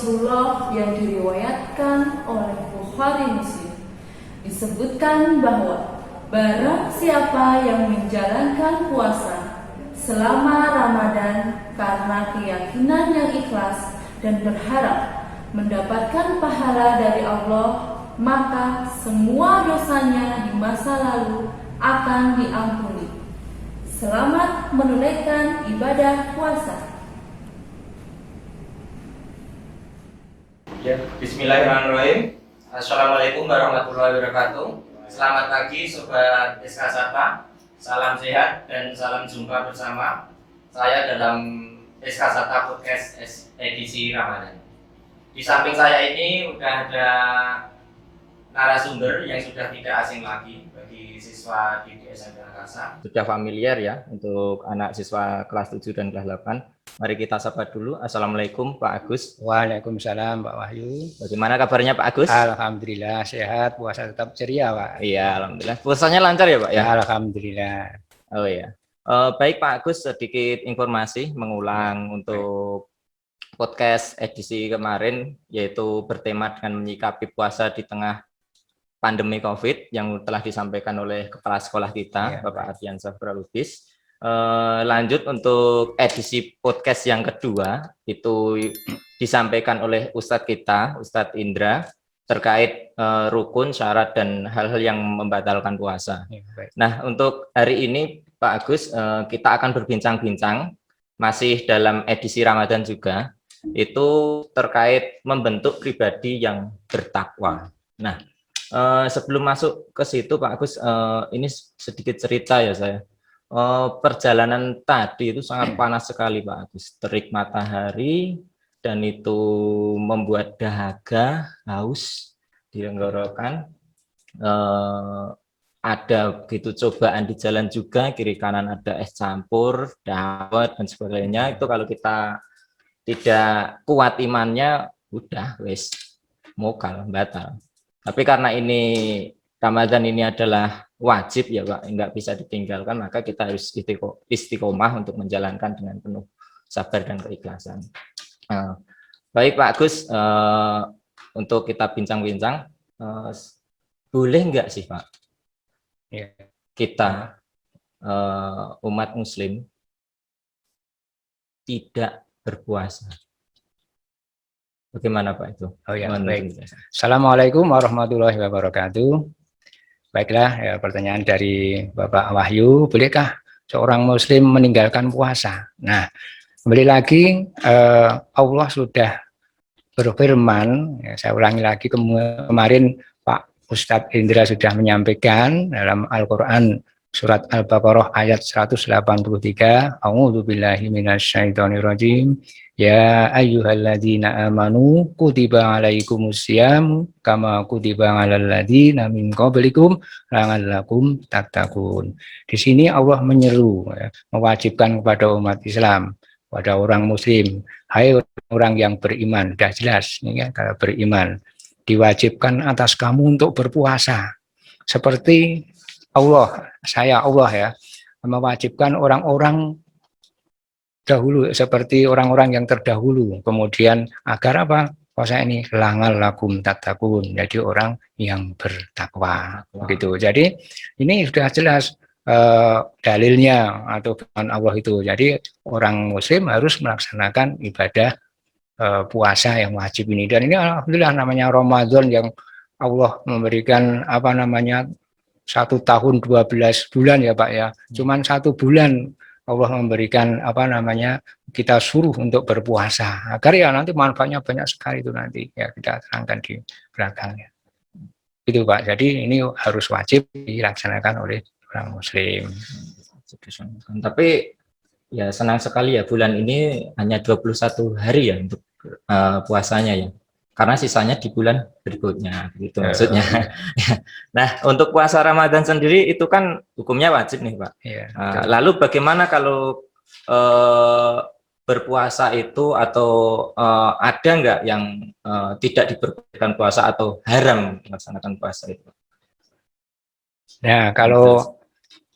Rasulullah yang diriwayatkan oleh Bukhari Muslim disebutkan bahwa barang siapa yang menjalankan puasa selama Ramadan karena keyakinan yang ikhlas dan berharap mendapatkan pahala dari Allah, maka semua dosanya di masa lalu akan diampuni. Selamat menunaikan ibadah puasa. Ya, bismillahirrahmanirrahim. Assalamualaikum warahmatullahi wabarakatuh. Selamat pagi Sobat SK Sata. Salam sehat dan salam jumpa bersama saya dalam SK Sata Podcast edisi Ramadan. Di samping saya ini udah ada narasumber yang sudah tidak asing lagi bagi siswa di SMP Angkasa. Sudah familiar ya untuk anak siswa kelas 7 dan kelas 8. Mari kita sapa dulu. Assalamualaikum Pak Agus. Waalaikumsalam Pak Wahyu. Bagaimana kabarnya Pak Agus? Alhamdulillah sehat, puasa tetap ceria Pak. Iya, alhamdulillah. Puasanya lancar ya Pak ya? Alhamdulillah. Oh iya. Baik Pak Agus, sedikit informasi mengulang untuk podcast edisi kemarin, yaitu bertema dengan menyikapi puasa di tengah pandemi COVID yang telah disampaikan oleh Kepala Sekolah kita, Bapak Ardiansyah Pralubis. Lanjut untuk edisi podcast yang kedua, itu disampaikan oleh Ustadz kita, Ustadz Indra, terkait rukun, syarat, dan hal-hal yang membatalkan puasa. Nah, untuk hari ini Pak Agus, kita akan berbincang-bincang, masih dalam edisi Ramadan juga, itu terkait membentuk pribadi yang bertakwa. Nah, sebelum masuk ke situ Pak Agus, ini sedikit cerita ya saya. Perjalanan tadi itu sangat panas sekali Pak Agus, terik matahari dan itu membuat dahaga, haus di tenggorokan. Ada begitu cobaan di jalan juga, kiri kanan ada es campur, dawet dan sebagainya. Itu kalau kita tidak kuat imannya, udah wes mokal, batal. Tapi karena ini Ramadan ini adalah wajib ya Pak, nggak bisa ditinggalkan, maka kita harus istiqomah untuk menjalankan dengan penuh sabar dan keikhlasan. Baik Pak Agus, untuk kita bincang-bincang, boleh nggak sih Pak kita umat Muslim tidak berpuasa? Bagaimana Pak itu? Oh ya, baik. Assalamualaikum warahmatullahi wabarakatuh. Baiklah, ya, pertanyaan dari Bapak Wahyu, bolehkah seorang Muslim meninggalkan puasa? Nah, kembali lagi, Allah sudah berfirman, ya, saya ulangi lagi, kemarin Pak Ustadz Indra sudah menyampaikan dalam Al-Quran, surat Al-Baqarah ayat 183, A'udzubillahi minasyaitonirrajim. Ya ayyuhalladzina amanu kutiba alaikumussyam kama kutiba alal ladzina min qablikum la'allakum tattaqun. Di sini Allah menyeru, ya, mewajibkan kepada umat Islam, pada orang Muslim, hai orang yang beriman, sudah jelas ya, kalau beriman diwajibkan atas kamu untuk berpuasa. Seperti Allah ya, mewajibkan orang-orang dahulu seperti orang-orang yang terdahulu, kemudian agar apa? Puasa ini la'allakum tattaqun, jadi orang yang bertakwa. Begitu. Jadi ini sudah jelas dalilnya atau firman Allah itu. Jadi orang Muslim harus melaksanakan ibadah puasa yang wajib ini. Dan ini alhamdulillah namanya Ramadan yang Allah memberikan 1 tahun 12 bulan ya Pak ya. Cuman 1 bulan Allah memberikan kita suruh untuk berpuasa agar ya nanti manfaatnya banyak sekali itu nanti ya kita terangkan di belakangnya. Itu Pak. Jadi ini harus wajib dilaksanakan oleh orang Muslim. Tapi ya senang sekali ya bulan ini hanya 21 hari ya untuk puasanya ya. Karena sisanya di bulan berikutnya, gitu maksudnya. Nah, untuk puasa Ramadan sendiri itu kan hukumnya wajib nih Pak. Lalu bagaimana kalau berpuasa itu atau ada nggak yang tidak diperbolehkan puasa atau haram melaksanakan puasa itu? Nah, kalau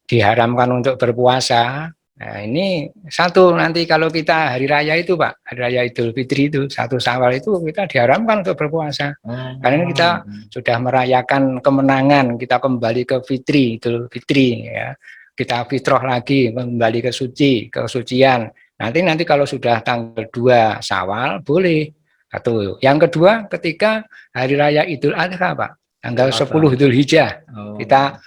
diharamkan untuk berpuasa, Nah, ini satu nanti kalau kita hari raya itu Pak, hari raya Idul Fitri itu 1 Syawal itu kita diharamkan untuk berpuasa. Karena kita sudah merayakan kemenangan, kita kembali ke Fitri, Idul Fitri ya. Kita fitrah lagi, kembali ke suci, ke kesucian. Nanti kalau sudah tanggal 2 Syawal boleh. Satu. Yang kedua, ketika hari raya Idul Adha Pak, tanggal 10 Dzulhijjah. Kita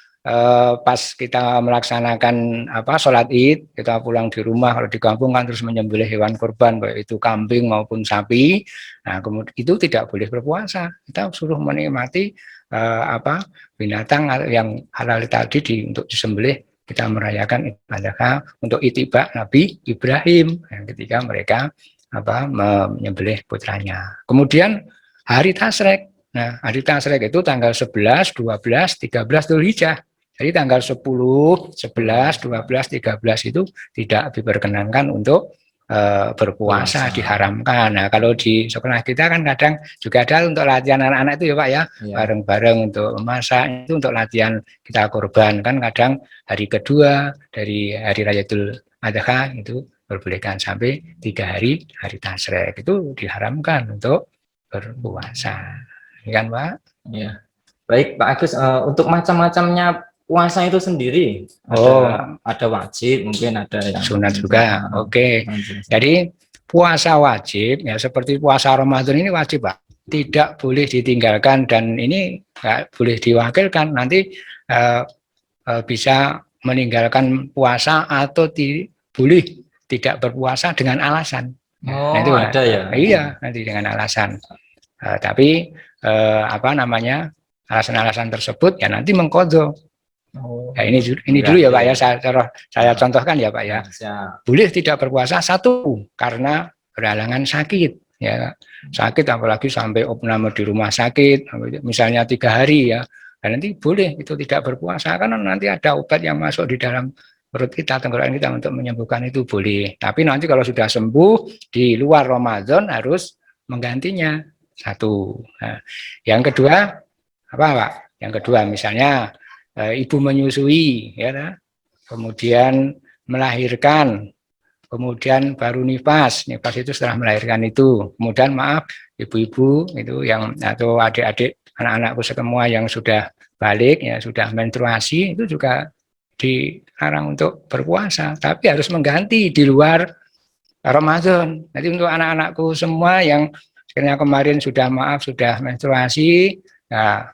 pas kita melaksanakan sholat Id, kita pulang di rumah, kalau di kampung kan terus menyembelih hewan kurban, baik itu kambing maupun sapi. Nah, kemudian itu tidak boleh berpuasa. Kita suruh menikmati binatang yang halal tadi untuk disembelih. Kita merayakan Idul Adha untuk itibak Nabi Ibrahim ketika mereka menyembelih putranya. Kemudian hari Tasyrik. Nah, hari Tasyrik itu tanggal 11, 12, 13 Dzulhijjah. Jadi tanggal 10, 11, 12, 13 itu tidak diperkenankan untuk berpuasa, diharamkan. Nah, kalau di sekolah kita kan kadang juga ada untuk latihan anak-anak itu ya Pak ya, bareng-bareng untuk memasak, itu untuk latihan kita kurban. Kan kadang hari kedua dari hari Raya Idul Adha itu diperbolehkan sampai 3 hari Tasyrik itu diharamkan untuk berpuasa. Kan Pak? Ya. Baik Pak Agus, untuk macam-macamnya puasa itu sendiri ada wajib, mungkin ada yang sunat juga. Oke. Jadi puasa wajib ya seperti puasa Ramadan ini wajib Pak. Tidak boleh ditinggalkan dan ini nggak boleh diwakilkan. Nanti bisa meninggalkan puasa atau boleh tidak berpuasa dengan alasan. Nah, itu ada ya. Iya, nanti dengan alasan. Tapi alasan-alasan tersebut ya nanti mengqadha. Ya, ini dulu ya Pak ya, saya contohkan ya Pak ya. Boleh tidak berpuasa satu karena berhalangan sakit ya, sakit apalagi sampai opname di rumah sakit misalnya 3 hari ya, dan nanti boleh itu tidak berpuasa karena nanti ada obat yang masuk di dalam perut kita, tenggorokan kita untuk menyembuhkan itu boleh. Tapi nanti kalau sudah sembuh di luar Ramadan harus menggantinya satu. Nah, yang kedua apa Pak? Yang kedua misalnya ibu menyusui, ya, kemudian melahirkan, kemudian baru nifas itu setelah melahirkan itu, kemudian maaf ibu-ibu itu yang atau adik-adik anak-anakku semua yang sudah balik ya sudah menstruasi itu juga dilarang untuk berpuasa, tapi harus mengganti di luar Ramadan. Jadi untuk anak-anakku semua yang sekiranya kemarin sudah menstruasi, nah,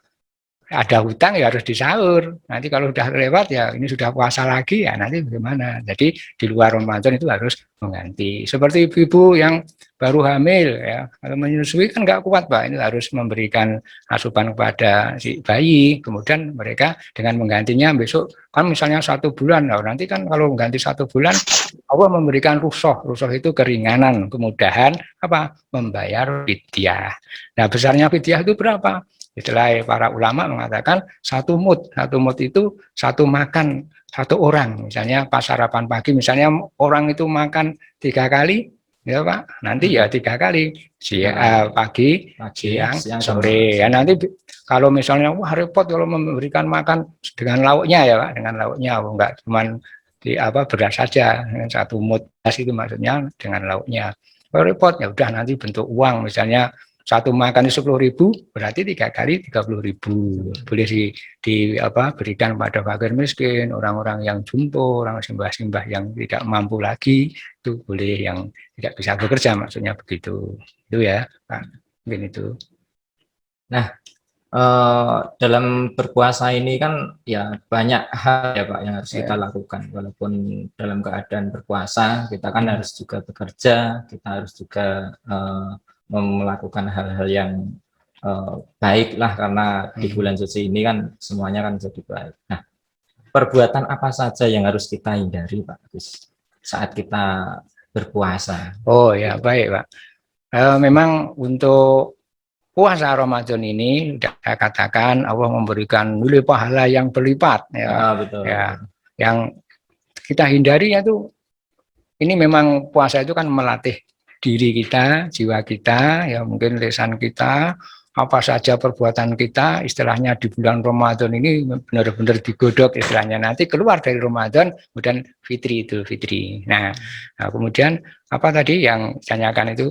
ada hutang ya harus disahur. Nanti kalau sudah lewat ya ini sudah puasa lagi ya nanti bagaimana. Jadi di luar Ramadan itu harus mengganti. Seperti ibu-ibu yang baru hamil ya, kalau menyusui kan nggak kuat Pak, itu harus memberikan asupan kepada si bayi. Kemudian mereka dengan menggantinya besok kan misalnya 1 bulan, nah, nanti kan kalau mengganti 1 bulan Allah memberikan rukhsah itu keringanan, kemudahan membayar fidyah. Nah besarnya fidyah itu berapa? Istilah para ulama mengatakan 1 mud itu 1 makan 1 orang. Misalnya pas sarapan pagi, misalnya orang itu makan 3 kali, ya Pak, nanti ya 3 kali, pagi, siang, sore. Ya nanti kalau misalnya wah repot kalau memberikan makan dengan lauknya ya Pak, dengan lauknya, enggak cuma beras saja, 1 mud itu maksudnya dengan lauknya. Kalau repot ya udah nanti bentuk uang, misalnya 1 makan 10.000 berarti 3 kali 30.000 boleh berikan pada fakir miskin, orang-orang yang jumbo, orang simbah-simbah yang tidak mampu lagi itu boleh, yang tidak bisa bekerja maksudnya begitu. Itu ya Pak, mungkin itu. Nah dalam berpuasa ini kan ya banyak hal ya Pak yang harus kita lakukan, walaupun dalam keadaan berpuasa kita kan harus juga bekerja, kita harus juga melakukan hal-hal yang baik lah, karena di bulan suci ini kan semuanya kan jadi baik. Nah, perbuatan apa saja yang harus kita hindari Pak Agus saat kita berpuasa? Oh ya baik Pak, memang untuk puasa Ramadan ini sudah saya katakan Allah memberikan nilai pahala yang berlipat ya, betul. Ya, yang kita hindari itu ini memang puasa itu kan melatih diri kita, jiwa kita, ya mungkin lisan kita, apa saja perbuatan kita, istilahnya di bulan Ramadan ini benar-benar digodok istilahnya. Nanti keluar dari Ramadan, kemudian Idul Fitri. Nah, kemudian apa tadi yang ditanyakan itu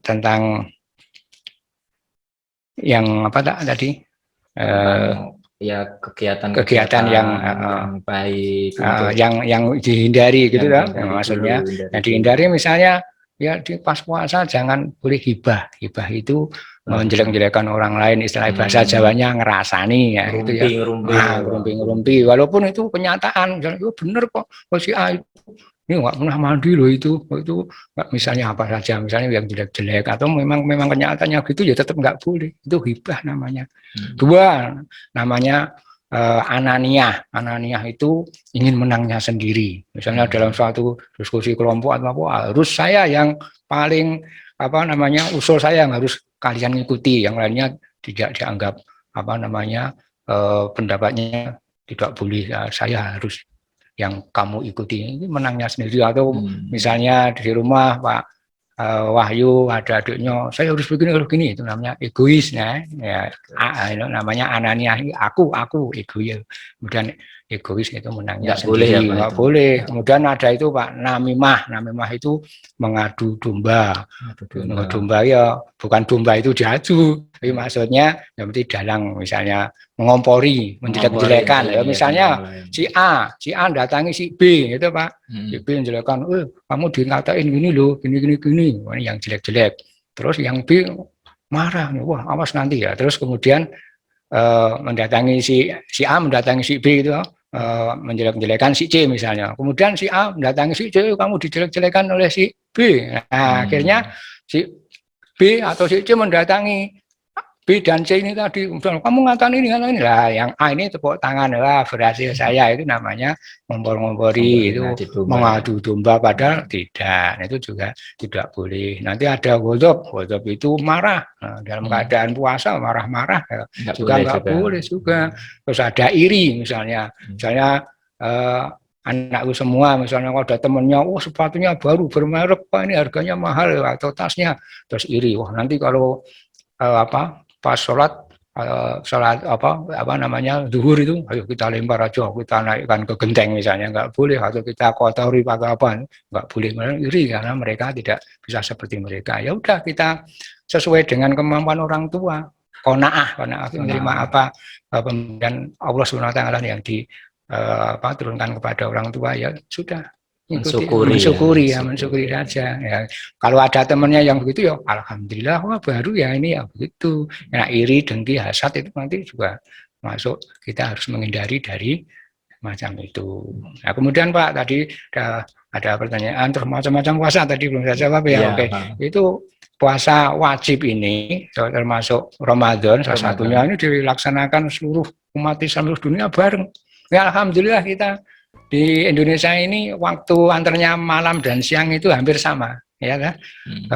tentang yang apa tadi? Ya kegiatan yang baik, yang dihindari gitu kan, maksudnya dulu, yang dihindari misalnya ya di pas puasa jangan boleh hibah itu menjelek-jelekan orang lain, istilah bahasa Jawanya ngerasani ya itu ya, ngerumpi walaupun itu kenyataan misalnya bener kok si A itu ini nggak pernah mandi loh itu nggak, misalnya apa saja misalnya yang jelek-jelek atau memang kenyataannya gitu ya tetap nggak boleh, itu hibah namanya. Dua namanya ananiah itu ingin menangnya sendiri, misalnya dalam suatu diskusi kelompok atau apa harus saya yang paling apa namanya usul saya yang harus kalian ikuti, yang lainnya tidak dianggap apa namanya pendapatnya tidak boleh, saya harus yang kamu ikuti, ini menangnya sendiri. Atau misalnya di rumah Pak Wahyu ada adiknya, saya harus begini, itu namanya egois ya, itu namanya ananiah, aku egois. Kemudian egois itu menangnya sendiri, nggak boleh. Kemudian ada itu Pak namimah itu mengadu domba ya, bukan domba itu diadu, tapi maksudnya yang penting dalang, misalnya mengompori, menjelek-jelekan ya, misalnya si A datangi si B itu Pak, si B menjelekkan, kamu dikatain gini loh, gini, yang jelek-jelek. Terus yang B marah, wah awas nanti ya. Terus kemudian mendatangi si A mendatangi si B itu menjelek-jelekan si C misalnya. Kemudian si A mendatangi si C, kamu dijelek-jelekan oleh si B. Nah, akhirnya si B atau si C mendatangi B dan C ini tadi, kamu ngatain ini lah, yang A ini tepuk tangan, lah berhasil saya, itu namanya ngompor-ngompori, itu mengadu domba, padahal tidak, itu juga tidak boleh. Nanti ada ghadab itu marah, dalam keadaan puasa marah-marah juga nggak boleh juga. Terus ada iri misalnya anakku semua misalnya kalau ada temennya, sepatunya baru bermerek, Pak, ini harganya mahal atau tasnya, terus iri, nanti kalau pas sholat apa namanya zuhur itu, ayo kita lempar aja, kita naikkan ke genteng misalnya, nggak boleh, atau kita kotori pakai apa, nggak boleh, iri karena mereka tidak bisa seperti mereka. Ya udah, kita sesuai dengan kemampuan orang tua, qanaah menerima apa pemberian Allah SWT yang turunkan kepada orang tua, ya sudah. Mensyukuri saja ya. Kalau ada temannya yang begitu ya alhamdulillah, wah baru ya ini ya begitu. Nah, iri, dengki, hasad itu nanti juga masuk, kita harus menghindari dari macam itu. Nah, kemudian Pak tadi ada pertanyaan terus macam-macam puasa tadi belum saya jawab ya. Oke. Itu puasa wajib ini termasuk Ramadan salah satunya ini dilaksanakan seluruh umat Islam seluruh dunia bareng. Ya alhamdulillah kita di Indonesia ini waktu antaranya malam dan siang itu hampir sama, ya kan?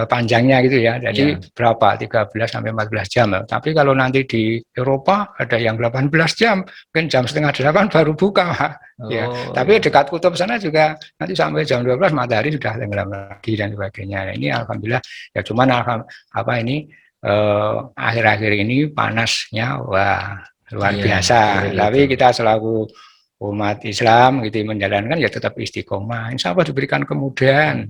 Panjangnya gitu ya. Jadi berapa? 13 sampai 14 jam. Tapi kalau nanti di Eropa ada yang 18 jam, mungkin jam setengah 8 baru buka, Pak. Ya. Tapi dekat kutub sana juga nanti sampai jam 12 matahari sudah tenggelam lagi dan sebagainya. Nah, ini alhamdulillah ya, cuman akhir-akhir ini panasnya wah luar biasa. Tapi kita selaku umat Islam gitu menjalankan ya tetap istiqomah, insya Allah diberikan kemudahan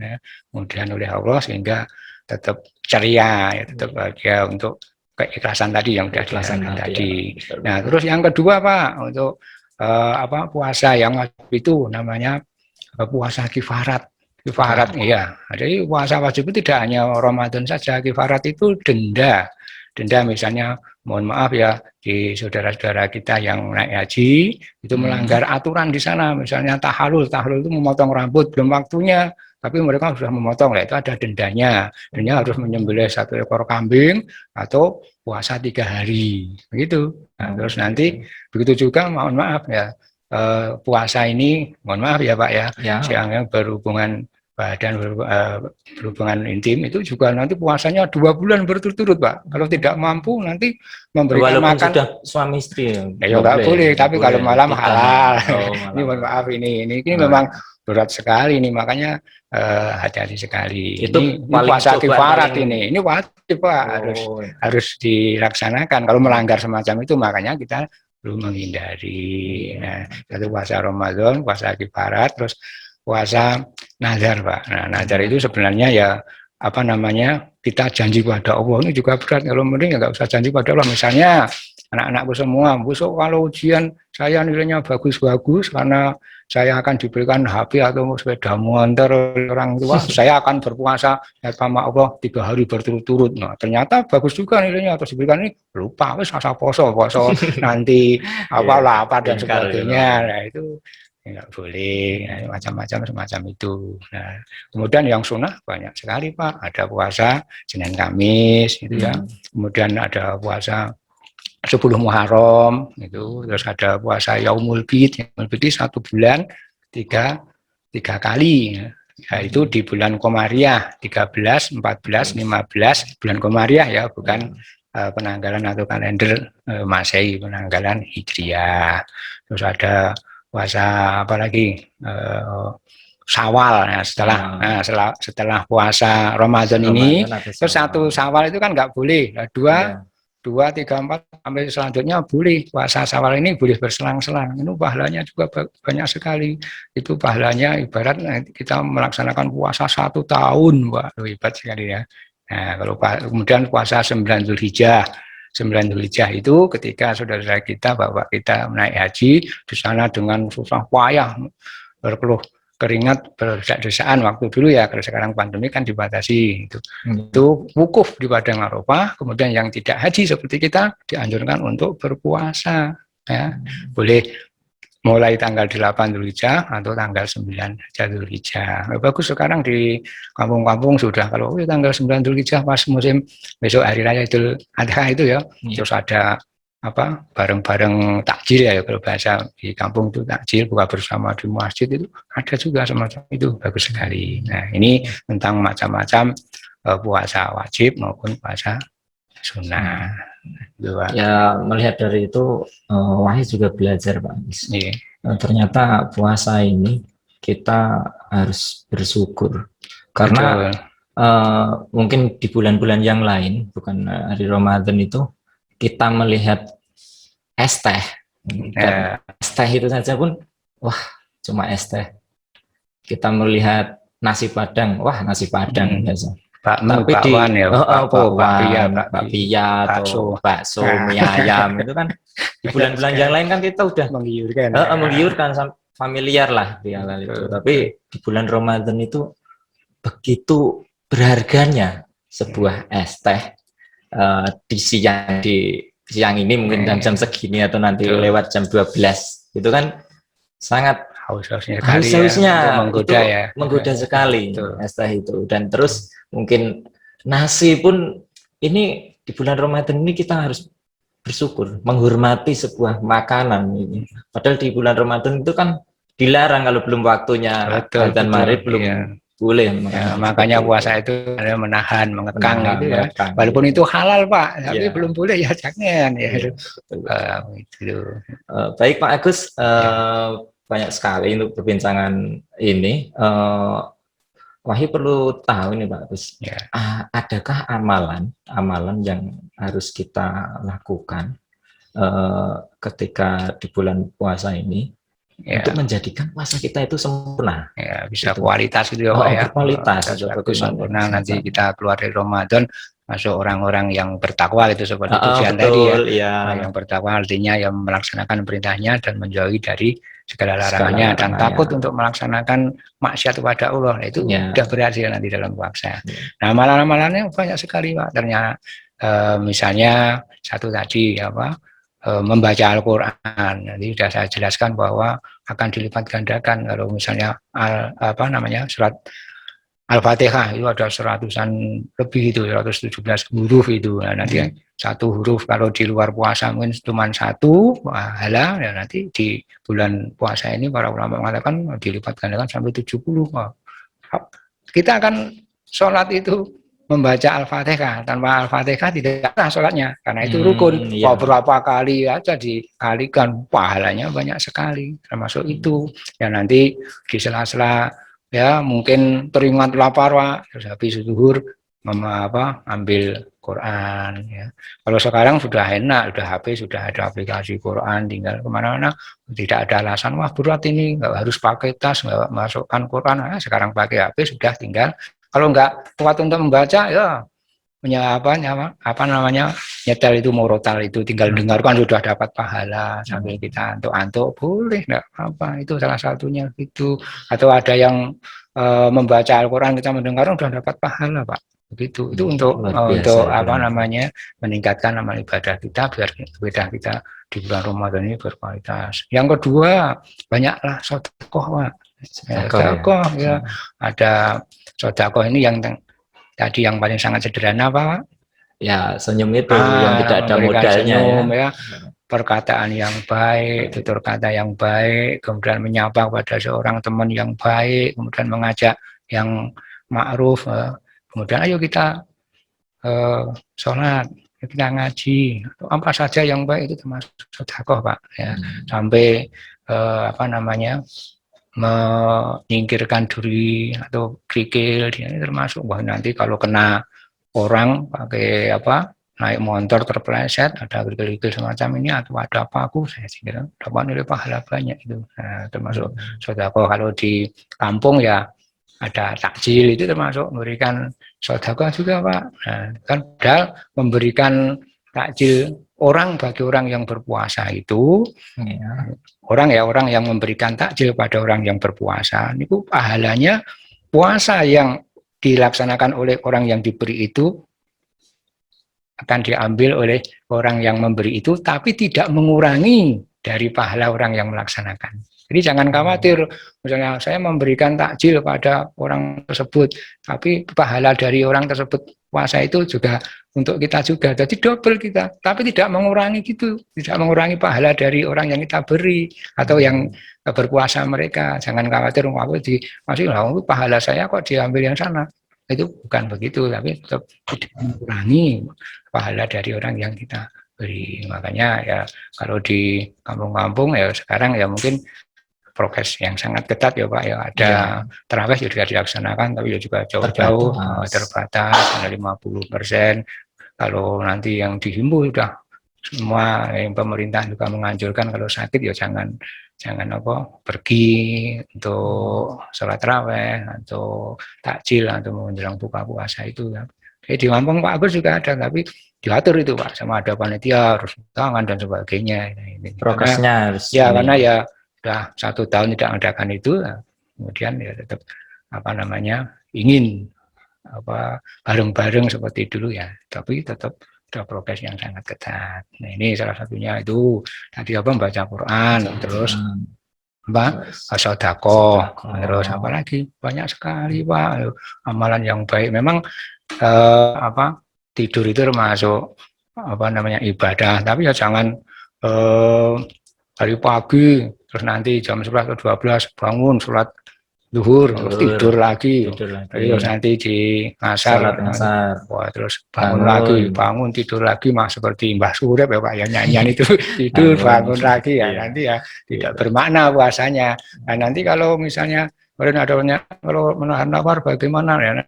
oleh Allah sehingga tetap ceria ya, tetap bahagia untuk keikhlasan tadi yang sudah dilaksanakan tadi. Nah, terus yang kedua Pak, untuk puasa yang wajib itu namanya puasa kifarat. Iya, jadi puasa wajib itu tidak hanya Ramadan saja, kifarat itu denda misalnya, mohon maaf ya, di saudara-saudara kita yang naik haji itu melanggar aturan di sana, misalnya tahalul itu memotong rambut belum waktunya, tapi mereka sudah memotong, itu ada dendanya harus menyembelih 1 ekor kambing atau puasa 3 hari begitu. Nah, terus nanti begitu juga mohon maaf ya, puasa ini mohon maaf ya Pak ya, siangnya berhubungan berhubungan intim itu juga nanti puasanya 2 bulan berturut-turut, Pak. Kalau tidak mampu nanti memberikan Walaupun makan. sudah suami istri ya Ya nggak boleh, nggak tapi kalau boleh malam ditahan. halal. Oh, Ini mohon malam. maaf, ini Oh, memang berat sekali ini, makanya hati-hati sekali. itu Ini paling puasa cobaan kifarat paling. ini wajib, Pak, Oh, harus dilaksanakan. Kalau melanggar semacam itu makanya kita perlu menghindari. Nah, itu puasa Ramadan, puasa kifarat, terus puasa nazar, Pak. Nah, nazar itu sebenarnya ya apa namanya, kita janji pada Allah ini juga berat. Kalau mending ya nggak usah janji pada Allah. Misalnya anak-anakku semua, besok kalau ujian saya nilainya bagus-bagus karena saya akan diberikan HP atau sepeda motor orang tua, saya akan berpuasa sama Allah 3 hari berturut-turut. Nah, ternyata bagus juga nilainya, atau diberikan ini lupa, wis asa poso nanti apa iya, lapar dan ingkar gitu. sebagainya. Nah, itu nggak boleh, nah, macam-macam semacam itu. Nah, kemudian yang sunnah banyak sekali, Pak. Ada puasa Senin Kamis itu ya. Kemudian ada puasa 10 Muharram itu, terus ada puasa Yaumul Bid. Yaumul Bid 1 bulan 3 kali. Ya, itu di bulan Komariah 13, 14, 15 bulan Komariah ya, bukan penanggalan atau kalender Masehi, penanggalan Hijriah. Terus ada puasa apa lagi? Syawal. Nah, setelah puasa Ramadan ini, terus 1 Syawal itu kan nggak boleh. Nah, 2, 3, 4 sampai selanjutnya boleh. Puasa Syawal ini boleh berselang-selang. Itu pahalanya juga banyak sekali. Itu pahalanya ibarat kita melaksanakan puasa 1 tahun, Pak. Hebat sekali ya. Nah, kalau kemudian puasa 9 Zulhijjah. 9 Zulhijjah itu ketika saudara kita, bapak kita menaik haji di sana dengan susah payah, berkeluh keringat, berdesak-desaan waktu dulu ya. Kalau sekarang pandemi kan dibatasi itu wukuf di Padang Arafah. Kemudian yang tidak haji seperti kita dianjurkan untuk berpuasa ya. Boleh mulai tanggal 8 Zulhijjah atau tanggal 9 Zulhijjah. Bagus sekarang di kampung-kampung sudah, kalau tanggal 9 Zulhijjah pas musim besok hari raya Idul Adha itu ya, terus ada apa bareng-bareng takjil ya, kalau bahasa di kampung itu takjil, buka bersama di masjid, itu ada juga semacam itu, bagus sekali. Nah, ini tentang macam-macam puasa wajib maupun puasa sunnah. Ya, melihat dari itu Wahyu juga belajar, Pak. Ternyata puasa ini kita harus bersyukur karena mungkin di bulan-bulan yang lain, bukan hari Ramadan itu, kita melihat es teh. Es teh itu saja pun, wah, cuma es teh. Kita melihat nasi Padang, wah, nasi Padang biasa. Tapi di bakpia atau bakso, mie ayam itu kan di bulan-bulan yang lain kan kita udah menggiurkan, familiar lah di hal itu. Tapi di bulan Ramadan itu begitu berharganya sebuah es teh di siang ini mungkin jam segini atau nanti lewat jam 12 itu kan sangat haus-hausnya menggoda sekali es teh itu. Dan terus mungkin nasi pun ini di bulan Ramadan ini kita harus bersyukur, menghormati sebuah makanan ini. Padahal di bulan Ramadan itu kan dilarang kalau belum waktunya adzan maghrib belum boleh. Makanya puasa itu ada menahan, mengekang gitu ya. Walaupun itu halal, Pak, tapi belum boleh ya, jangan ya. Baik Pak Agus, banyak sekali untuk perbincangan ini. Wahyu perlu tahu nih Pak Agus, adakah amalan yang harus kita lakukan ketika di bulan puasa ini untuk menjadikan puasa kita itu sempurna? Ya, bisa gitu. Kualitas gitu ya Pak ya. Kualitas bagus sempurna. Nanti kita keluar dari Ramadan masuk orang-orang yang bertakwa itu, seperti tujuan tadi ya. Yang bertakwa artinya yang melaksanakan perintahnya dan menjauhi dari segala larangannya dan takut untuk melaksanakan maksiat kepada Allah. Itu sudah berhasil nanti dalam puasa. Nah, amalan-amalannya banyak sekali Pak. Ternyata misalnya satu tadi membaca Al-Quran. Nanti sudah saya jelaskan bahwa akan dilipat gandakan. Kalau misalnya surat Al-Fatihah itu ada 100-an lebih, itu 117 huruf itu. Nah, nanti satu huruf kalau di luar puasa mungkin cuma 1 pahala, ya nanti di bulan puasa ini para ulama mengatakan dilipat gandakan sampai 70 kita kan sholat itu membaca Al-Fatihah, tanpa Al-Fatihah tidak sah sholatnya, karena itu rukun. Iya. Berapa kali aja dikalikan, pahalanya banyak sekali, termasuk itu. Ya nanti di sela-sela ya mungkin teringat lapar Pak, terus habis zuhur ambil Quran ya. Kalau sekarang sudah enak, sudah HP, sudah ada aplikasi Quran, tinggal kemana-mana tidak ada alasan wah berat ini, nggak harus pakai tas, nggak masukkan Quran. Nah, sekarang pakai HP sudah tinggal. Kalau nggak kuat untuk membaca ya apa namanya nyetel itu murotal itu tinggal dengarkan sudah dapat pahala sambil kita antuk-antuk boleh nggak apa itu salah satunya itu. Atau ada yang membaca Al-Quran kita mendengar sudah dapat pahala Pak, begitu. Itu untuk apa namanya meningkatkan amal ibadah kita biar ibadah kita di bulan Ramadan ini berkualitas. Yang kedua banyaklah sedekah Pak. Sedekah ya. Ada sedekah ini yang tadi yang paling sangat sederhana Pak. Ya, senyum itu yang tidak ada modalnya senyum, ya. Perkataan yang baik, tutur kata yang baik, kemudian menyapa pada seorang teman yang baik, kemudian mengajak yang ma'ruf, kemudian ayo kita sholat, kita ngaji, apa saja yang baik itu termasuk sedekah Pak. Ya. Sampai apa namanya menyingkirkan duri atau kerikil, ini termasuk wah nanti kalau kena orang pakai apa naik motor terpeleset ada kerikil-kerikil semacam ini atau ada paku, saya kira dapat nilai pahala banyak itu. Nah, termasuk sedekah. Kalau di kampung ya ada takjil, itu termasuk memberikan sedekah juga Pak. Nah, kan padahal memberikan takjil bagi orang yang berpuasa itu orang yang memberikan takjil pada orang yang berpuasa itu pahalanya puasa yang dilaksanakan oleh orang yang diberi itu akan diambil oleh orang yang memberi itu, tapi tidak mengurangi dari pahala orang yang melaksanakan. Jadi jangan khawatir, misalnya saya memberikan takjil pada orang tersebut, tapi pahala dari orang tersebut puasa itu juga untuk kita juga, jadi double kita, tapi tidak mengurangi gitu, tidak mengurangi pahala dari orang yang kita beri atau yang berpuasa mereka. Jangan khawatir, masih pahala saya kok diambil yang sana. Itu bukan begitu, tapi tetap tidak mengurangi pahala dari orang yang kita beri. Makanya ya kalau di kampung-kampung ya sekarang ya mungkin prokes yang sangat ketat ya Pak ya, ada tarawih juga dilaksanakan tapi juga jauh-jauh terbatas hanya 50%. Kalau nanti yang dihimbau sudah semua yang pemerintah juga menganjurkan kalau sakit ya jangan pergi untuk sholat tarawih atau takjil atau menjelang buka puasa itu ya. Jadi di kampung Pak Agus juga ada, tapi diatur itu Pak, sama ada panitia harus tangan dan sebagainya. Prokesnya harus karena ya sudah 1 tahun tidak mengadakan itu, kemudian ya tetap ingin bareng-bareng seperti dulu ya, tapi tetap ada prokes yang sangat ketat. Nah ini salah satunya itu tadi baca Quran, terus sedekah, terus apa lagi banyak sekali Pak amalan yang baik. Memang tidur itu termasuk ibadah, tapi ya jangan hari pagi terus nanti jam 11 atau 12 bangun sholat zuhur terus tidur lagi. Terus nanti di asar terus bangun tidur lagi seperti Mbah Surep ya Pak ya, nyanyian itu tidur bangun lagi ya. Nanti ya tidak bermakna puasanya. Nah nanti kalau misalnya kalau menahan lapar bagaimana ya,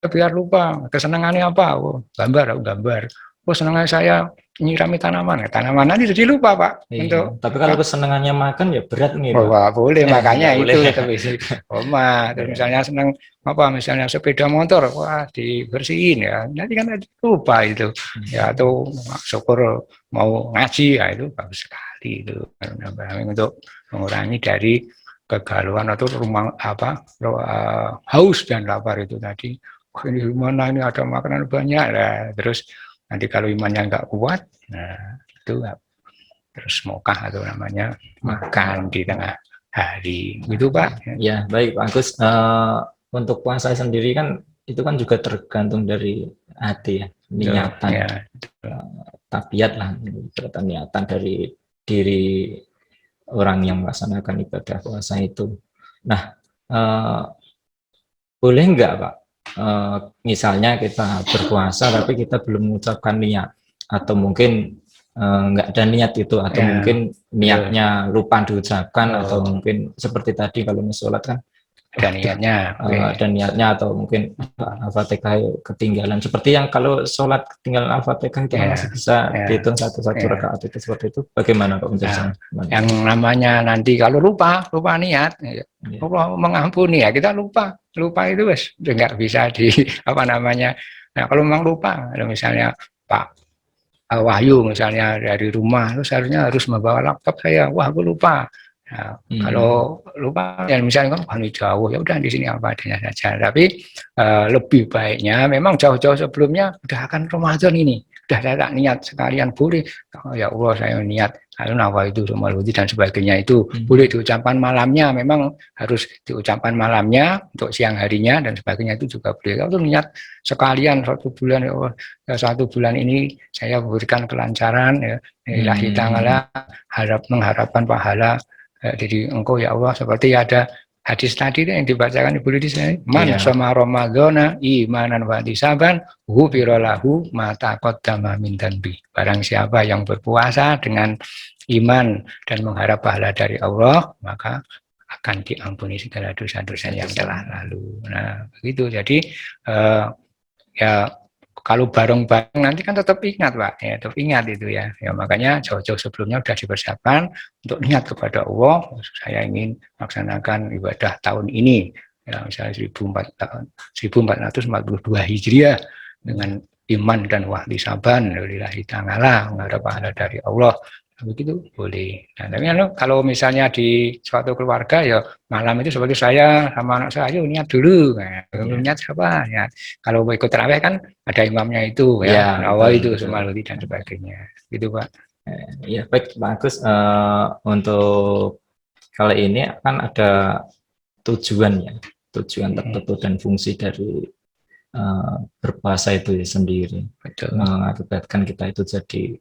biar lupa kesenangannya apa, gambar. Senangannya saya nyirami tanaman nanti jadi lupa Pak. Tapi kalau kesenangannya makan ya berat nih Pak. Boleh makanya itu terus misalnya senang misalnya sepeda motor, dibersihin ya, nanti kan lupa itu ya. Atau syukur mau ngaji ya, itu bagus sekali itu untuk mengurangi dari kegalauan atau haus dan lapar itu tadi. Ini gimana, ini ada makanan banyak lah, terus nanti kalau imannya nggak kuat, nah itu terus mokah atau namanya makan di tengah hari, gitu Pak. Ya baik Pak Agus, untuk puasa sendiri kan itu kan juga tergantung dari hati ya, niatan, tabiat lah, niatan dari diri orang yang melaksanakan ibadah puasa itu. Nah boleh nggak Pak? Misalnya kita berpuasa tapi kita belum mengucapkan niat, atau mungkin nggak ada niat itu, atau Ya, mungkin niatnya lupa diucapkan, atau oh, mungkin seperti tadi kalau mau sholat kan, ada niatnya. Oke. ada niatnya, atau mungkin Al-Fatihah ketinggalan. Seperti yang kalau sholat ketinggalan Al-Fatihah itu kan masih Ya, bisa ya, dihitung satu-satu ya. rakaat itu, seperti itu. Bagaimana Pak Nah, penjelasannya? yang namanya nanti kalau lupa niat, ya, Ya. Allah mengampuni ya, kita lupa itu wes nggak bisa di apa namanya. Nah, kalau memang lupa, kalau misalnya Pak Wahyu misalnya dari rumah, terus seharusnya harus membawa laptop saya, wah aku lupa. Nah, kalau lupa ya misalnya kan jauh, ya udah di sini apa adanya saja. Tapi lebih baiknya memang jauh-jauh sebelumnya udah akan Ramadan ini, udah saya tak niat sekalian boleh. Oh, ya Allah saya niat, lalu nawa itu Romaluti dan sebagainya itu boleh diucapkan malamnya, memang harus diucapkan malamnya untuk siang harinya dan sebagainya itu juga boleh. Kalau niat sekalian 1 bulan, ya Allah, 1 bulan ini saya berikan kelancaran ya, ilahi ta'ala, mengharapkan pahala dari engkau ya Allah, seperti ada hadis tadi yang dibacakan Ibu Lidi saya, man sama Ramadhana imanan wa ihtisaban ghufira lahu ma taqaddama min dzanbi. Barang siapa yang berpuasa dengan iman dan mengharap pahala dari Allah, maka akan diampuni segala dosa-dosa yang telah lalu. Nah, begitu. Jadi ya kalau bareng-bareng nanti kan tetap ingat Pak, ya tetap ingat itu ya. Ya makanya jauh-jauh sebelumnya sudah dipersiapkan untuk niat kepada Allah, saya ingin melaksanakan ibadah tahun ini, ya misalnya 1442 Hijriah dengan iman dan wahtisaban lillahi ta'ala, mengharap pahala dari Allah. Begitu boleh. Nah, tapi kalau misalnya di suatu keluarga ya malam itu seperti saya sama anak saya, niat dulu. Nah, niat siapa? Ya. Kalau mau ikut terawih kan ada imamnya itu ya, awal itu Sumaluti dan sebagainya. Gitu Pak. Ya baik Pak Agus, untuk kali ini kan ada tujuan tertentu dan fungsi dari berpuasa itu sendiri. Betul. Mengakibatkan kita itu jadi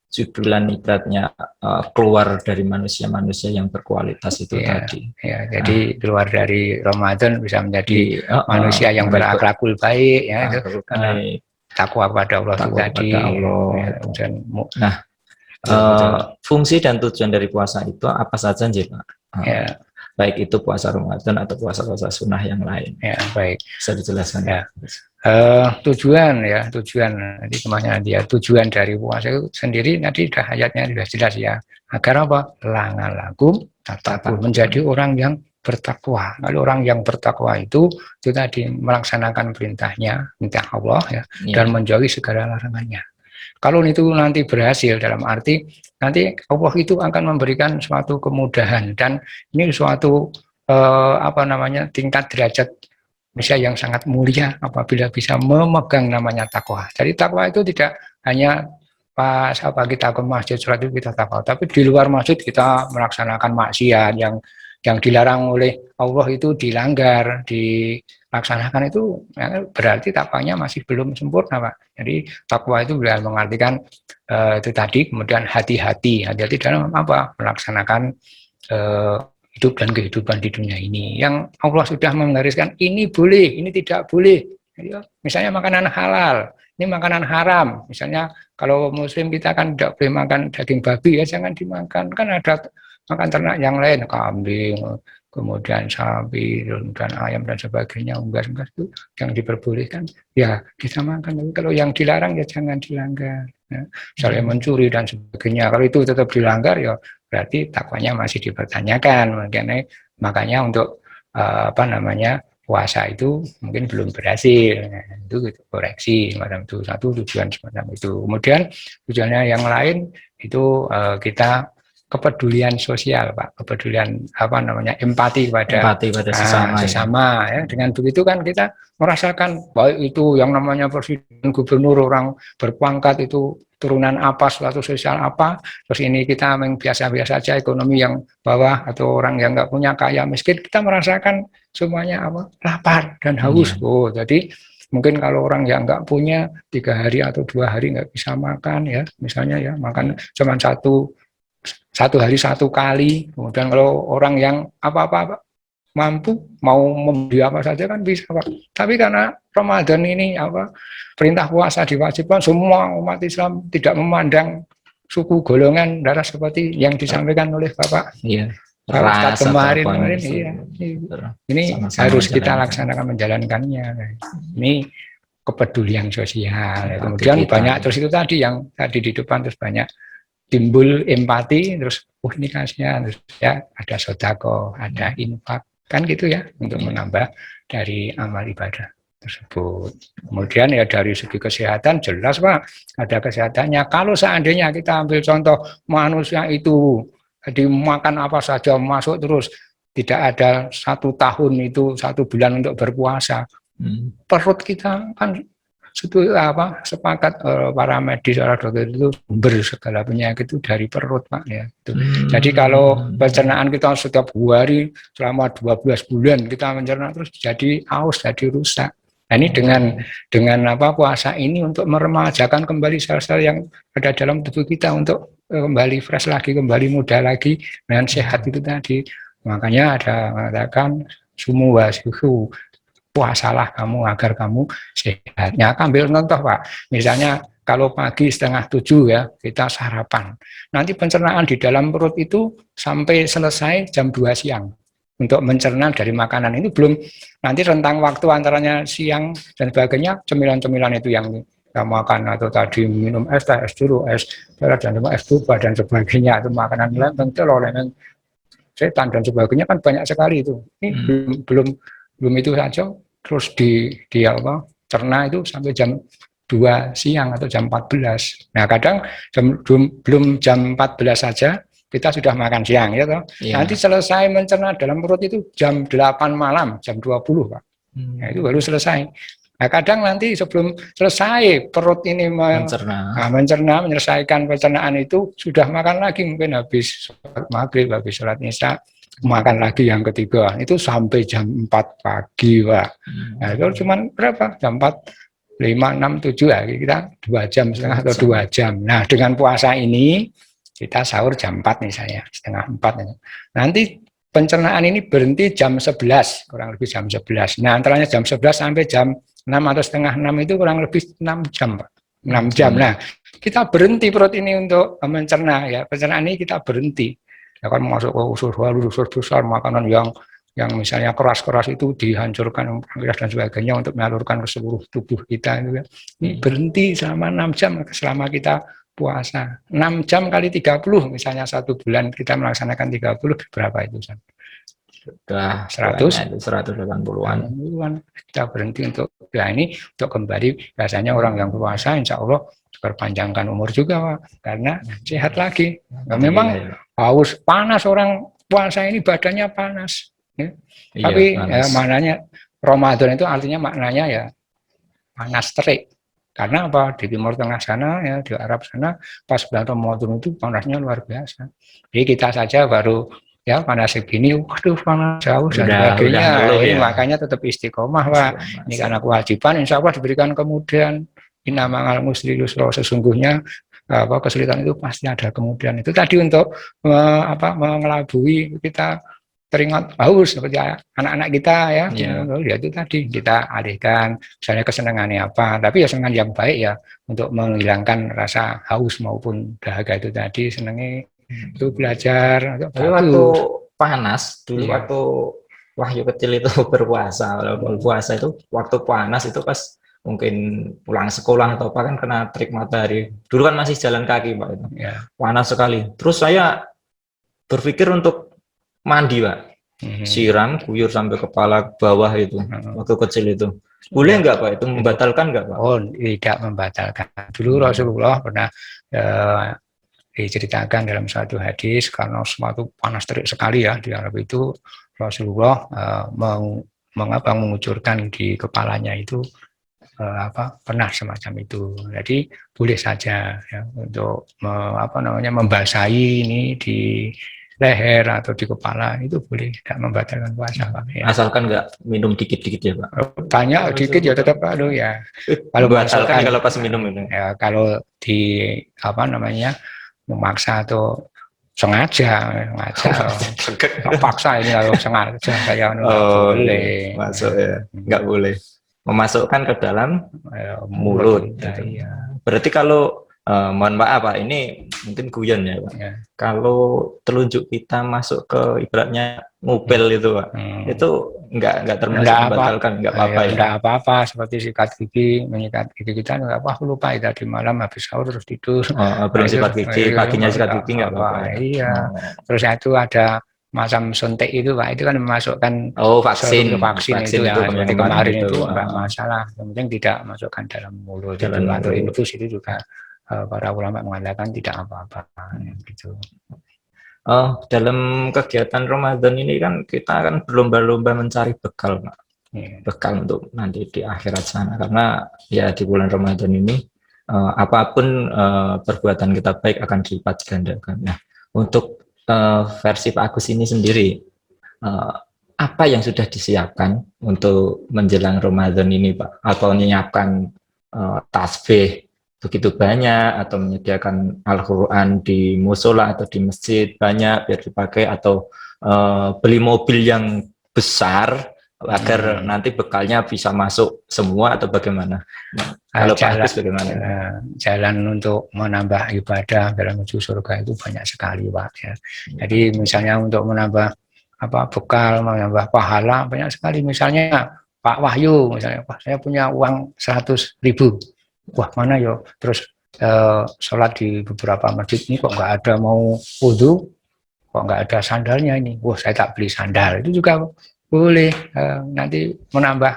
judulan ibaratnya keluar dari manusia-manusia yang berkualitas itu tadi. Ya, jadi keluar dari Ramadan bisa menjadi manusia yang berakhlakul baik, ya, takwa pada Allah itu tadi. Nah, fungsi dan tujuan dari puasa itu apa saja sih Pak? Ya. Baik itu puasa Ramadan atau puasa-puasa sunnah yang lain. Ya, baik. Bisa dijelaskan ya. Tujuan nanti kemana dia tujuan dari puasa itu sendiri nanti sudah ayatnya sudah jelas ya, agar apa? La'allakum tattaqun, menjadi orang yang bertakwa. Kalau orang yang bertakwa itu tadi melaksanakan perintahnya, perintah Allah ya, dan menjauhi segala larangannya. Kalau itu nanti berhasil, dalam arti nanti Allah itu akan memberikan suatu kemudahan, dan ini suatu tingkat derajat manusia yang sangat mulia apabila bisa memegang namanya takwa. Jadi takwa itu tidak hanya pas kita ke masjid sholat itu kita takwa, tapi di luar masjid kita melaksanakan maksiat yang dilarang oleh Allah itu dilanggar, dilaksanakan, itu berarti takwanya masih belum sempurna Pak. Jadi takwa itu benar mengartikan itu tadi, kemudian hati-hati dalam apa? Melaksanakan hidup dan kehidupan di dunia ini yang Allah sudah menggariskan, ini boleh, ini tidak boleh. Misalnya makanan halal, ini makanan haram. Misalnya kalau muslim kita kan tidak boleh makan daging babi, ya jangan dimakan. Kan ada makan ternak yang lain, kambing, kemudian sapi, dan ayam dan sebagainya, unggas itu yang diperbolehkan ya kita makan. Tapi kalau yang dilarang ya jangan dilanggar. Ya. Misalnya mencuri dan sebagainya, kalau itu tetap dilanggar ya berarti takwanya masih dipertanyakan. Makanya untuk puasa itu mungkin belum berhasil. Nah, itu koreksi semacam itu, satu tujuan semacam itu. Kemudian tujuannya yang lain itu kita kepedulian sosial Pak, kepedulian empati pada sesama ya. Dengan begitu kan kita merasakan baik itu yang namanya presiden, gubernur, orang berpangkat itu turunan apa, suatu sosial apa, terus ini kita biasa-biasa saja, ekonomi yang bawah atau orang yang nggak punya, kaya miskin, kita merasakan semuanya lapar dan haus. Jadi mungkin kalau orang yang nggak punya 3 hari atau 2 hari nggak bisa makan ya, misalnya ya makan cuma 1 satu hari satu kali. Kemudian kalau orang yang apa-apa mampu mau membeli apa saja kan bisa Pak. Tapi karena Ramadan ini perintah puasa diwajibkan, semua umat Islam tidak memandang suku, golongan, darah seperti yang disampaikan oleh Bapak. Iya. Ustadz Ras atau kemarin, apa iya. gitu. Ini Sama-sama harus kita menjalankan. laksanakan menjalankannya. Ini kepedulian sosial. Ya, Kemudian kita. banyak terus itu tadi yang tadi di depan terus banyak timbul empati, terus ini kasihan, terus ya ada sodako, ada infak, kan gitu ya, untuk menambah dari amal ibadah tersebut. Kemudian ya dari segi kesehatan jelas Pak, ada kesehatannya. Kalau seandainya kita ambil contoh manusia itu dimakan apa saja masuk terus, tidak ada 1 tahun itu 1 bulan untuk berpuasa, perut kita kan sepakat para medis, para dokter itu sumber segala penyakit itu dari perut Pak ya. Jadi kalau pencernaan kita setiap hari selama 12 bulan kita mencerna terus jadi aus, jadi rusak. Nah, ini dengan puasa ini untuk meremajakan kembali sel-sel yang ada dalam tubuh kita untuk kembali fresh lagi, kembali muda lagi dengan sehat itu tadi. Makanya ada mengatakan sumu wasihu, puasalah kamu agar kamu sehat. Ya, ambil contoh Pak, misalnya kalau pagi 6:30 ya kita sarapan. Nanti pencernaan di dalam perut itu sampai selesai jam 2 siang. Untuk mencerna dari makanan ini belum nanti rentang waktu antaranya siang dan sebagainya, cemilan-cemilan itu yang kita makan atau tadi minum es, teh, es jeruk, es dan es boba dan sebagainya, itu makanan lempeng, telur, lempeng, setan dan sebagainya kan banyak sekali itu. Ini belum itu saja terus cerna itu sampai jam 2 siang atau jam 14. Nah, kadang belum jam 14 saja kita sudah makan siang ya toh. Yeah. Nanti selesai mencerna dalam perut itu jam 8 malam, jam 20 Pak. Nah, itu baru selesai. Nah, kadang nanti sebelum selesai perut ini mencerna, menyelesaikan pencernaan itu sudah makan lagi, mungkin habis sholat maghrib, habis sholat isya, makan lagi yang ketiga, itu sampai jam 4 pagi Pak. Nah, itu cuma berapa? Jam 4, 5, 6, 7 ya, kita 2,5 jam atau 2 jam. Nah, dengan puasa ini kita sahur jam 4 misalnya, 3:30. Nanti pencernaan ini berhenti jam 11, kurang lebih jam 11. Nah, antaranya jam 11 sampai jam 6 atau 5:30 itu kurang lebih 6 jam Pak. 6 jam. Nah, kita berhenti perut ini untuk mencerna ya. Pencernaan ini kita berhenti. Ya kan masuk ke usus besar, makanan yang misalnya keras-keras itu dihancurkan pankreas dan sebagainya untuk menyalurkan ke seluruh tubuh kita itu ya. Ini berhenti selama 6 jam selama kita puasa. 6 jam kali 30 misalnya 1 bulan kita melaksanakan 30 berapa itu? Sudah 180-an. Kita berhenti untuk ini untuk kembali. Biasanya orang yang puasa insya Allah berpanjangkan umur juga Pak, karena sehat lagi. Nah, memang haus panas, orang puasa ini badannya panas ya. Iya, tapi panas. Ya, maknanya Ramadan itu artinya maknanya ya panas terik. Karena apa? Di Timur Tengah sana ya, di Arab sana pas bulan Ramadan itu panasnya luar biasa. Jadi kita saja baru ya panas segini, waduh panas jauh dan sebagainya. Ya. Makanya tetap istiqomah Pak. Ini karena kewajiban, insya Allah diberikan kemudian. Innamal usri yusra, sesungguhnya kesulitan itu pasti ada kemudian. Itu tadi untuk mengelabui kita teringat haus seperti anak-anak kita ya. Ya itu tadi kita alihkan misalnya kesenangannya apa, tapi ya senangan yang baik ya untuk menghilangkan rasa haus maupun dahaga itu tadi, senangnya itu belajar. Waktu panas dulu waktu Wahyu kecil itu berpuasa, puasa itu waktu panas itu pas mungkin pulang sekolah atau apa kan kena terik matahari. Dulu kan masih jalan kaki Pak itu. Ya. Panas sekali. Terus saya berpikir untuk mandi Pak. Siram, guyur sampai kepala bawah itu. Waktu kecil itu. Boleh nggak Pak? Itu membatalkan nggak Pak? Oh, tidak membatalkan. Dulu Rasulullah pernah diceritakan dalam satu hadis, karena suatu panas terik sekali ya di Arab itu, Rasulullah mengucurkan di kepalanya itu pernah semacam itu. Jadi boleh saja ya untuk membasahi ini di leher atau di kepala, itu boleh, tidak membatalkan puasa Pak. Ya. Asalkan nggak minum dikit-dikit ya Pak. Tanya dikit ya tetap ya. Kalau batalkan kalau pas minum itu. Ya, kalau di memaksa atau sengaja nggak paksa ini kalau sengaja saya nggak boleh masuk ya, nggak boleh memasukkan ke dalam mulut. Iya. Berarti kalau mohon maaf Pak, ini mungkin guyon ya Pak. Ya. Kalau telunjuk kita masuk ke ibaratnya ngupil itu Pak, itu nggak termasuk membatalkan, nggak apa-apa ya. Nggak apa-apa, seperti sikat gigi, menyikat gigi kita nggak apa, aku lupa ya tadi malam habis sahur terus tidur. Belum sikat gigi, paginya sikat gigi nggak apa-apa. Ya. Iya. Terus itu ada macam suntik itu Pak, itu kan memasukkan vaksin itu ya, seperti kemarin itu nggak Oh. masalah, yang penting tidak masukkan dalam mulut Dalam atau mulut. infus itu juga para ulama mengatakan tidak apa-apa gitu. Dalam kegiatan Ramadan ini kan kita kan berlomba-lomba mencari bekal, Pak. Bekal untuk nanti di akhirat sana, karena ya di bulan Ramadan ini apapun perbuatan kita baik akan dilipat gandakan. Nah, untuk versi Pak Agus ini sendiri, apa yang sudah disiapkan untuk menjelang Ramadan ini, Pak? Atau menyiapkan tasbih begitu banyak, atau menyediakan Al-Quran di musola atau di masjid banyak biar dipakai, atau beli mobil yang besar agar nanti bekalnya bisa masuk semua, atau bagaimana? Kalau Pak Agus bagaimana? Jalan untuk menambah ibadah dalam menuju surga itu banyak sekali Pak ya. Jadi misalnya untuk menambah bekal, menambah pahala banyak sekali. Misalnya Pak Wahyu, misalnya saya punya uang 100.000. Wah mana yo, terus sholat di beberapa masjid ini kok nggak ada mau wudhu, kok nggak ada sandalnya ini, wah saya tak beli sandal, itu juga boleh nanti menambah,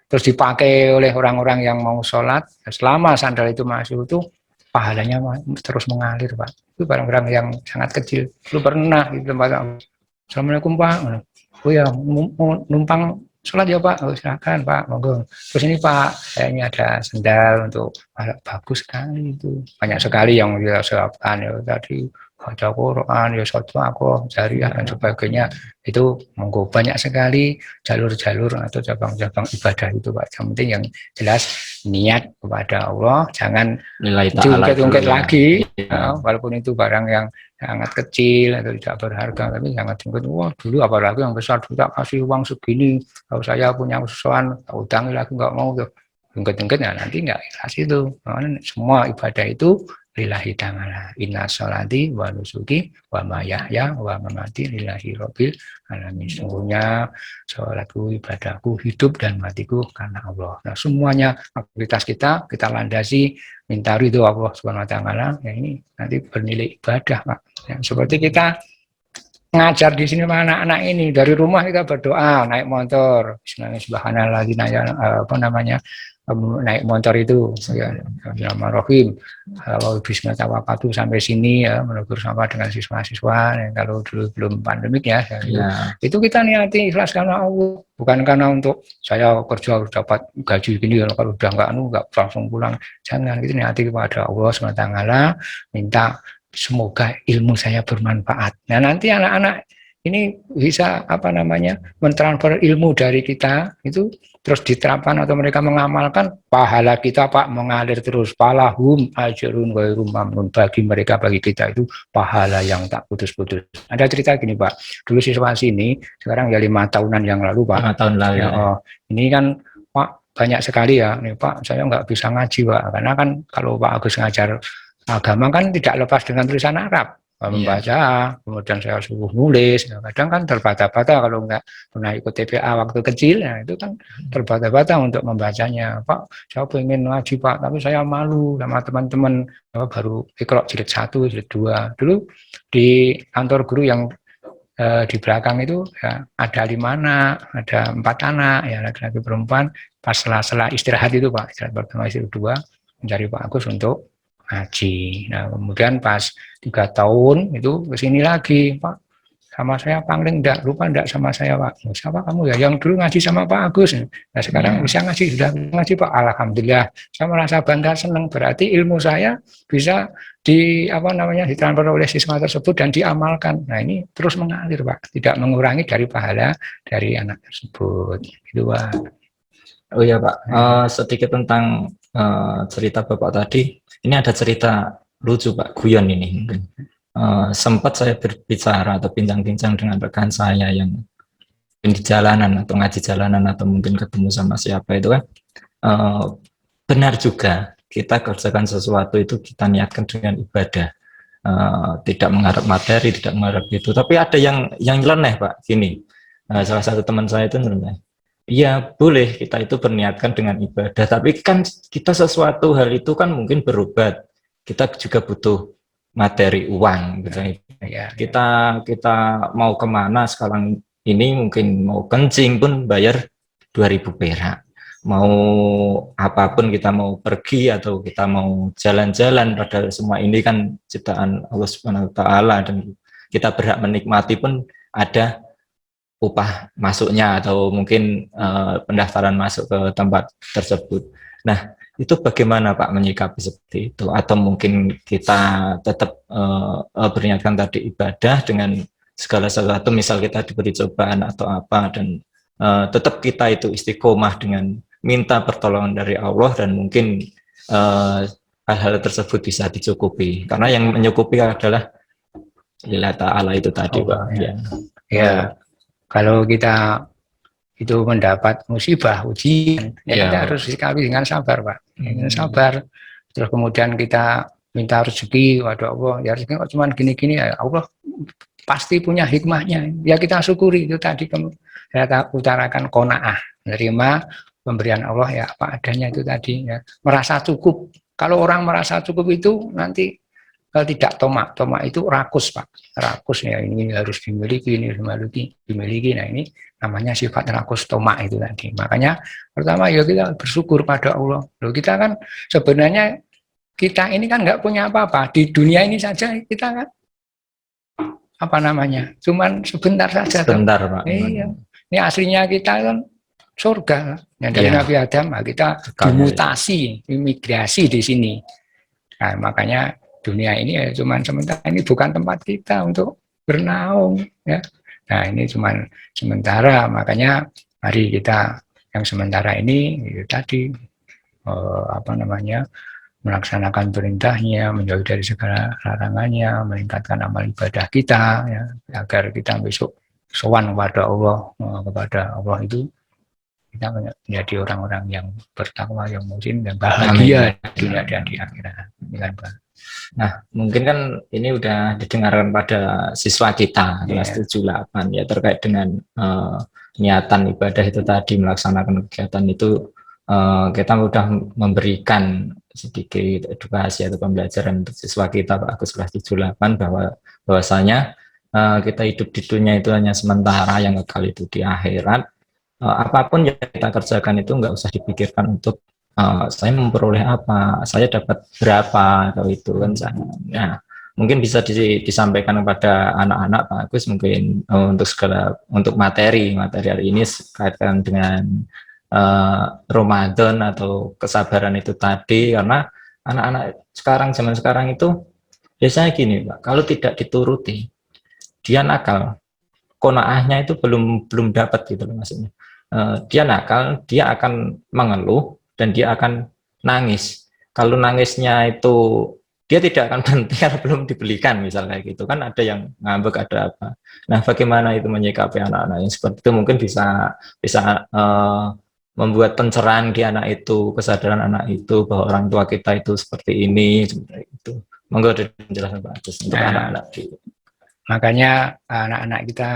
terus dipakai oleh orang-orang yang mau sholat, selama sandal itu masuk itu pahalanya terus mengalir Pak, itu barang-barang yang sangat kecil. Lu pernah di tempat, Assalamualaikum Pak, oh ya numpang sholat ya Pak, silakan Pak, monggo. Terus ini Pak, kayaknya ada sendal untuk bagus sekali itu. Banyak sekali yang dia siapkan ya tadi, baca Quran, ya sedekah, jariah dan sebagainya. Itu monggo, banyak sekali jalur-jalur atau cabang-cabang ibadah itu Pak. Yang penting yang jelas niat kepada Allah, jangan diungkit-ungkit lagi, walaupun itu barang yang sangat kecil atau tidak berharga, tapi jangan diungkit, wah dulu apalagi yang besar, tidak kasih uang segini, kalau saya punya usulan, utangi lagi nggak mau, ungkit-ungkit ya nanti nggak ikhlas itu. Semua ibadah itu lillahi ta'ala, inna sholati wa nusuki wa mayahya wa mamati lillahi rabbil alamin. Sungguhnya sholatku, ibadahku, hidup dan matiku karena Allah. Nah semuanya aktivitas kita landasi minta ridho Allah Subhanahu wa taala, ya ini nanti bernilai ibadah Pak. Ya, seperti kita ngajar di sini sama anak-anak ini, dari rumah kita berdoa naik motor, Bismillahirrahmanirrahim, naik motor itu ya, Bismillahirrahmanirrahim, Bismillahirrahmanirrahim sampai sini ya, menegur sampah dengan siswa-siswa ya, kalau dulu belum pandemik ya, itu kita niati ikhlas karena Allah, bukan karena untuk saya kerja dapat gaji gini, kalau udah nggak langsung pulang, jangan, gitu niati kepada Allah SWT, minta semoga ilmu saya bermanfaat. Nah nanti anak-anak ini bisa mentransfer ilmu dari kita itu terus diterapkan atau mereka mengamalkan, pahala kita Pak mengalir terus, palahum ajrun ghairu mamnun, bagi mereka, bagi kita itu pahala yang tak putus-putus. Ada cerita gini Pak, dulu siswa sini sekarang ya 5 tahunan yang lalu Pak. 5 tahun lalu. Ya, ini kan Pak banyak sekali ya, nih Pak saya nggak bisa ngaji Pak, karena kan kalau Pak Agus ngajar agama kan tidak lepas dengan tulisan Arab, membaca, kemudian saya suruh nulis, kadang kan terbata-bata kalau nggak pernah ikut TPA waktu kecil, ya itu kan terbata-bata untuk membacanya. Pak, saya pengen ngaji Pak, tapi saya malu sama teman-teman, baru Iqra jilid 1, jilid 2. Dulu di kantor guru yang di belakang itu ya, ada 5 anak, ada 4 anak, ya laki-laki perempuan, pas sela-sela istirahat itu Pak, istirahat pertama istirahat 2, mencari Pak Agus untuk ngaji. Nah kemudian pas 3 tahun itu kesini lagi Pak, sama saya pangling lupa enggak sama saya Pak, siapa kamu ya yang dulu ngaji sama Pak Agus, nah sekarang bisa ngaji, sudah ngaji Pak, alhamdulillah, saya merasa bangga, senang, berarti ilmu saya bisa ditransfer oleh siswa tersebut dan diamalkan. Nah ini terus mengalir Pak, tidak mengurangi dari pahala dari anak tersebut, gitu Pak. Oh ya Pak, sedikit tentang cerita Bapak tadi. Ini ada cerita lucu Pak, guyon ini mungkin. sempat saya berbicara atau bincang-bincang dengan rekan saya yang di jalanan atau ngaji jalanan atau mungkin ketemu sama siapa itu kan, benar juga kita kerjakan sesuatu itu kita niatkan dengan ibadah, tidak mengharap materi, tidak mengharap itu. Tapi ada yang nyeleneh Pak, gini, salah satu teman saya itu nyeleneh. Iya boleh kita itu berniatkan dengan ibadah, tapi kan kita sesuatu hal itu kan mungkin berobat, kita juga butuh materi uang, gitu. Ya, Kita mau kemana sekarang ini, mungkin mau kencing pun bayar 2.000 perak. Mau apapun, kita mau pergi atau kita mau jalan-jalan, padahal semua ini kan ciptaan Allah Subhanahu wa taala dan kita berhak menikmati pun ada upah masuknya atau mungkin pendaftaran masuk ke tempat tersebut. Nah, itu bagaimana Pak menyikapi seperti itu? Atau mungkin kita tetap berniatkan tadi ibadah dengan segala sesuatu, misal kita diberi cobaan atau apa, dan tetap kita itu istiqomah dengan minta pertolongan dari Allah, dan mungkin hal-hal tersebut bisa dicukupi. Karena yang mencukupi adalah Lillahi ta'ala itu tadi Pak. Ya. Kalau kita itu mendapat musibah, ujian, ya kita harus sikapi dengan sabar, Pak. Dengan sabar. Terus kemudian kita minta rezeki, waduh Allah, ya rezeki kok cuma gini-gini, ya Allah pasti punya hikmahnya. Ya kita syukuri, itu tadi saya utarakan qanaah, menerima pemberian Allah ya apa adanya itu tadi. Ya. Merasa cukup. Kalau orang merasa cukup itu nanti tidak tomak itu rakus Pak, rakus ya, ini harus dimiliki, ini harus dimiliki. Nah ini namanya sifat rakus tomak itu tadi. Makanya pertama ya kita bersyukur pada Allah. Loh, kita kan sebenarnya kita ini kan nggak punya apa-apa di dunia ini saja, kita kan apa namanya cuman sebentar saja. Sebentar Pak. Iya. Ini aslinya kita kan surga yang dari Nabi Adam. Nah, kita dimutasi, imigrasi di sini. Nah, makanya dunia ini ya cuman sementara, ini bukan tempat kita untuk bernaung ya. Nah ini cuman sementara, makanya mari kita yang sementara ini ya tadi apa namanya melaksanakan perintahnya, menjauh dari segala larangannya, meningkatkan amal ibadah kita ya, agar kita besok sowan kepada Allah itu kita menjadi orang-orang yang bertakwa, yang muhsin dan bahagia di dunia dan di akhirat. Nah, mungkin kan ini udah didengarkan pada siswa kita kelas 7-8 ya, terkait dengan niatan ibadah itu tadi, melaksanakan kegiatan itu, kita udah memberikan sedikit edukasi atau pembelajaran untuk siswa kita Pak Agus kelas 7-8 bahwasanya kita hidup di dunia itu hanya sementara, yang kekal itu di akhirat. Apapun yang kita kerjakan itu nggak usah dipikirkan untuk saya memperoleh apa, saya dapat berapa, atau itu kan. Nah, mungkin bisa disampaikan kepada anak-anak Pak Agus mungkin untuk materi hari ini kaitan dengan Ramadan atau kesabaran itu tadi, karena anak-anak zaman sekarang itu biasanya gini Pak, kalau tidak dituruti dia nakal, qanaahnya itu belum dapat gitu loh maksudnya. Dia nakal, dia akan mengeluh dan dia akan nangis. Kalau nangisnya itu dia tidak akan berhenti karena belum dibelikan, misalnya kayak gitu kan, ada yang ngambek, ada apa. Nah, bagaimana itu menyikapi anak-anak yang seperti itu, mungkin bisa membuat pencerahan di anak itu, kesadaran anak itu bahwa orang tua kita itu seperti ini, seperti itu. Monggo penjelasan Pak Agus untuk anak-anak. Makanya anak-anak kita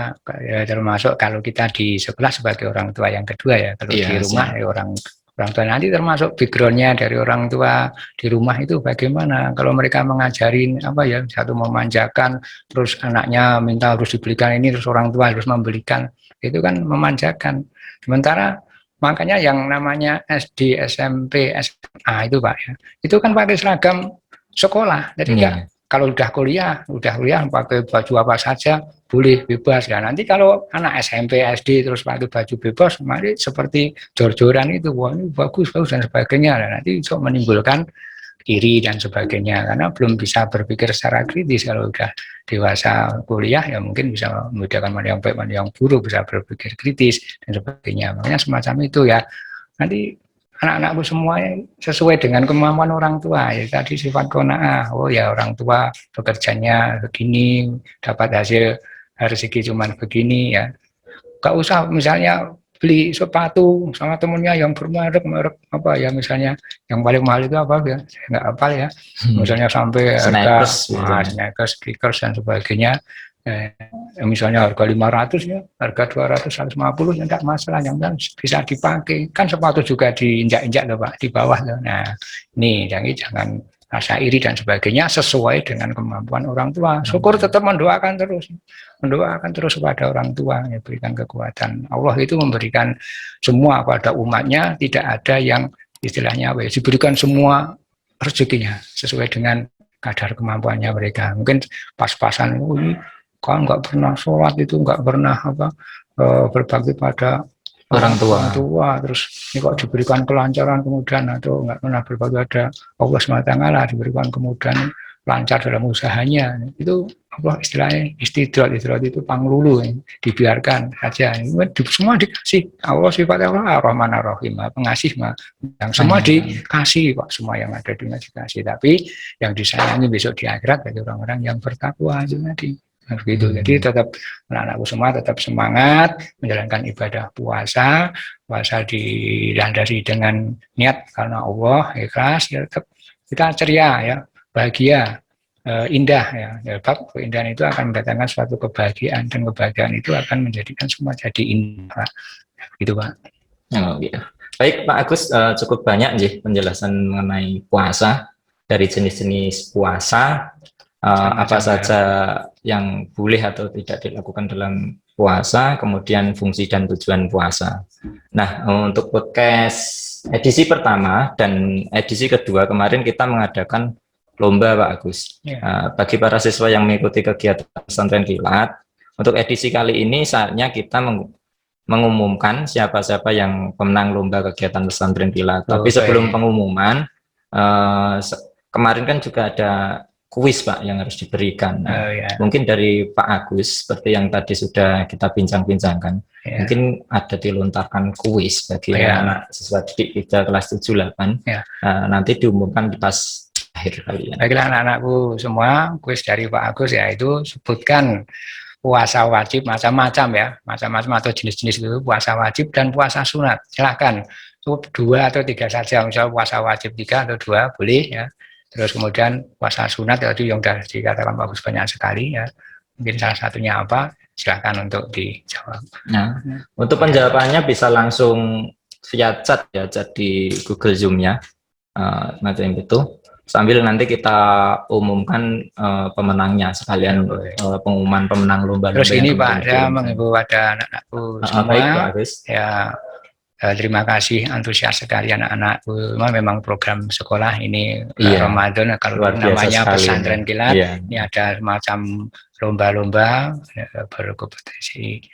ya, termasuk kalau kita di sekolah sebagai orang tua yang kedua ya, kalau di rumah ya orang tua, nanti termasuk backgroundnya dari orang tua di rumah itu bagaimana. Kalau mereka mengajarin apa ya, satu memanjakan, terus anaknya minta harus dibelikan ini, terus orang tua harus membelikan, itu kan memanjakan. Sementara makanya yang namanya SD, SMP, SMA itu Pak ya, itu kan pakai seragam sekolah, jadi enggak. Kalau udah kuliah pakai baju apa saja boleh, bebas ya. Nanti kalau anak SMP, SD terus pakai baju bebas, mari seperti jor-joran itu, wah ini bagus dan sebagainya. Nah, nanti bisa menimbulkan iri dan sebagainya, karena belum bisa berpikir secara kritis. Kalau udah dewasa kuliah ya mungkin bisa membedakan mana yang baik, mana yang buruk, bisa berpikir kritis dan sebagainya. Makanya semacam itu ya. Nanti anak-anakku semuanya sesuai dengan kemampuan orang tua. Ya tadi sifat qanaah. Oh ya orang tua bekerjanya begini, dapat hasil rezeki cuman begini ya. Gak usah misalnya beli sepatu sama temennya yang merek apa ya, misalnya yang paling mahal itu apa ya, saya nggak hafal ya, misalnya sampai harga Sneakers, Sneakers dan sebagainya, misalnya harga 500 ya, harga 200, 150 ya enggak masalah, yang kan bisa dipakai, kan sepatu juga diinjak-injak loh Pak, di bawah loh. Nah ini jangan rasa iri dan sebagainya, sesuai dengan kemampuan orang tua. Syukur tetap mendoakan terus kepada orang tua, ya, berikan kekuatan. Allah itu memberikan semua pada umatnya, tidak ada yang istilahnya diberikan semua rezekinya sesuai dengan kadar kemampuannya mereka. Mungkin pas-pasan, ini kan nggak pernah sholat, itu nggak pernah berbakti pada orang tua, terus ini kok diberikan kelancaran kemudian, atau nggak pernah berbakti pada Allah SWT, diberikan kemudian lancar dalam usahanya, itu Allah istilahnya istidrat itu panglulu, dibiarkan saja, semua dikasih. Allah sifatnya Allah Ar-Rahman Ar-Rahim, pengasih, yang semua dikasih kok, semua yang ada di dunia dikasih, tapi yang disayangi besok di akhirat bagi orang-orang yang bertakwa itu tadi. Begitu. Jadi tetap anak-anakku semua tetap semangat menjalankan ibadah puasa dilandasi dengan niat karena Allah, ikhlas, ya tetap kita ceria ya, bahagia, indah ya. Sebab keindahan itu akan mendatangkan suatu kebahagiaan, dan kebahagiaan itu akan menjadikan semua jadi indah. Gitu Pak. Oh, gitu. Baik Pak Agus, cukup banyak nih penjelasan mengenai puasa, dari jenis-jenis puasa, apa saja yang boleh atau tidak dilakukan dalam puasa, kemudian fungsi dan tujuan puasa. Nah, untuk podcast edisi pertama dan edisi kedua kemarin kita mengadakan lomba Pak Agus. Bagi para siswa yang mengikuti kegiatan pesantren kilat, untuk edisi kali ini saatnya kita mengumumkan siapa-siapa yang pemenang lomba kegiatan pesantren kilat. Tapi sebelum pengumuman, kemarin kan juga ada kuis Pak yang harus diberikan. Mungkin dari Pak Agus, seperti yang tadi sudah kita bincang-bincangkan, mungkin ada dilontarkan kuis bagi anak siswa didik kita kelas 7-8, nanti diumumkan di pas akhir kali. Baiklah anak-anakku semua, kuis dari Pak Agus yaitu sebutkan puasa wajib macam-macam ya, macam-macam atau jenis-jenis itu, puasa wajib dan puasa sunat. Silahkan, cukup 2 atau 3 saja, misalnya puasa wajib 3 atau 2 boleh ya. Terus kemudian puasa sunat tadi yang sudah dikatakan bagus banyak sekali ya. Mungkin salah satunya apa? Silakan untuk dijawab. Nah, untuk penjawabannya bisa langsung via chat ya, chat di Google Zoom-nya, macam itu. Sambil nanti kita umumkan pemenangnya sekalian, pengumuman pemenang lomba. Terus ini Pak, saya mengimbau pada anak-anakku semua, ya. Terima kasih antusias sekali anak-anakku. Memang program sekolah ini Ramadan, kalau namanya pesantren kilat, ini ada semacam lomba-lomba berkompetisi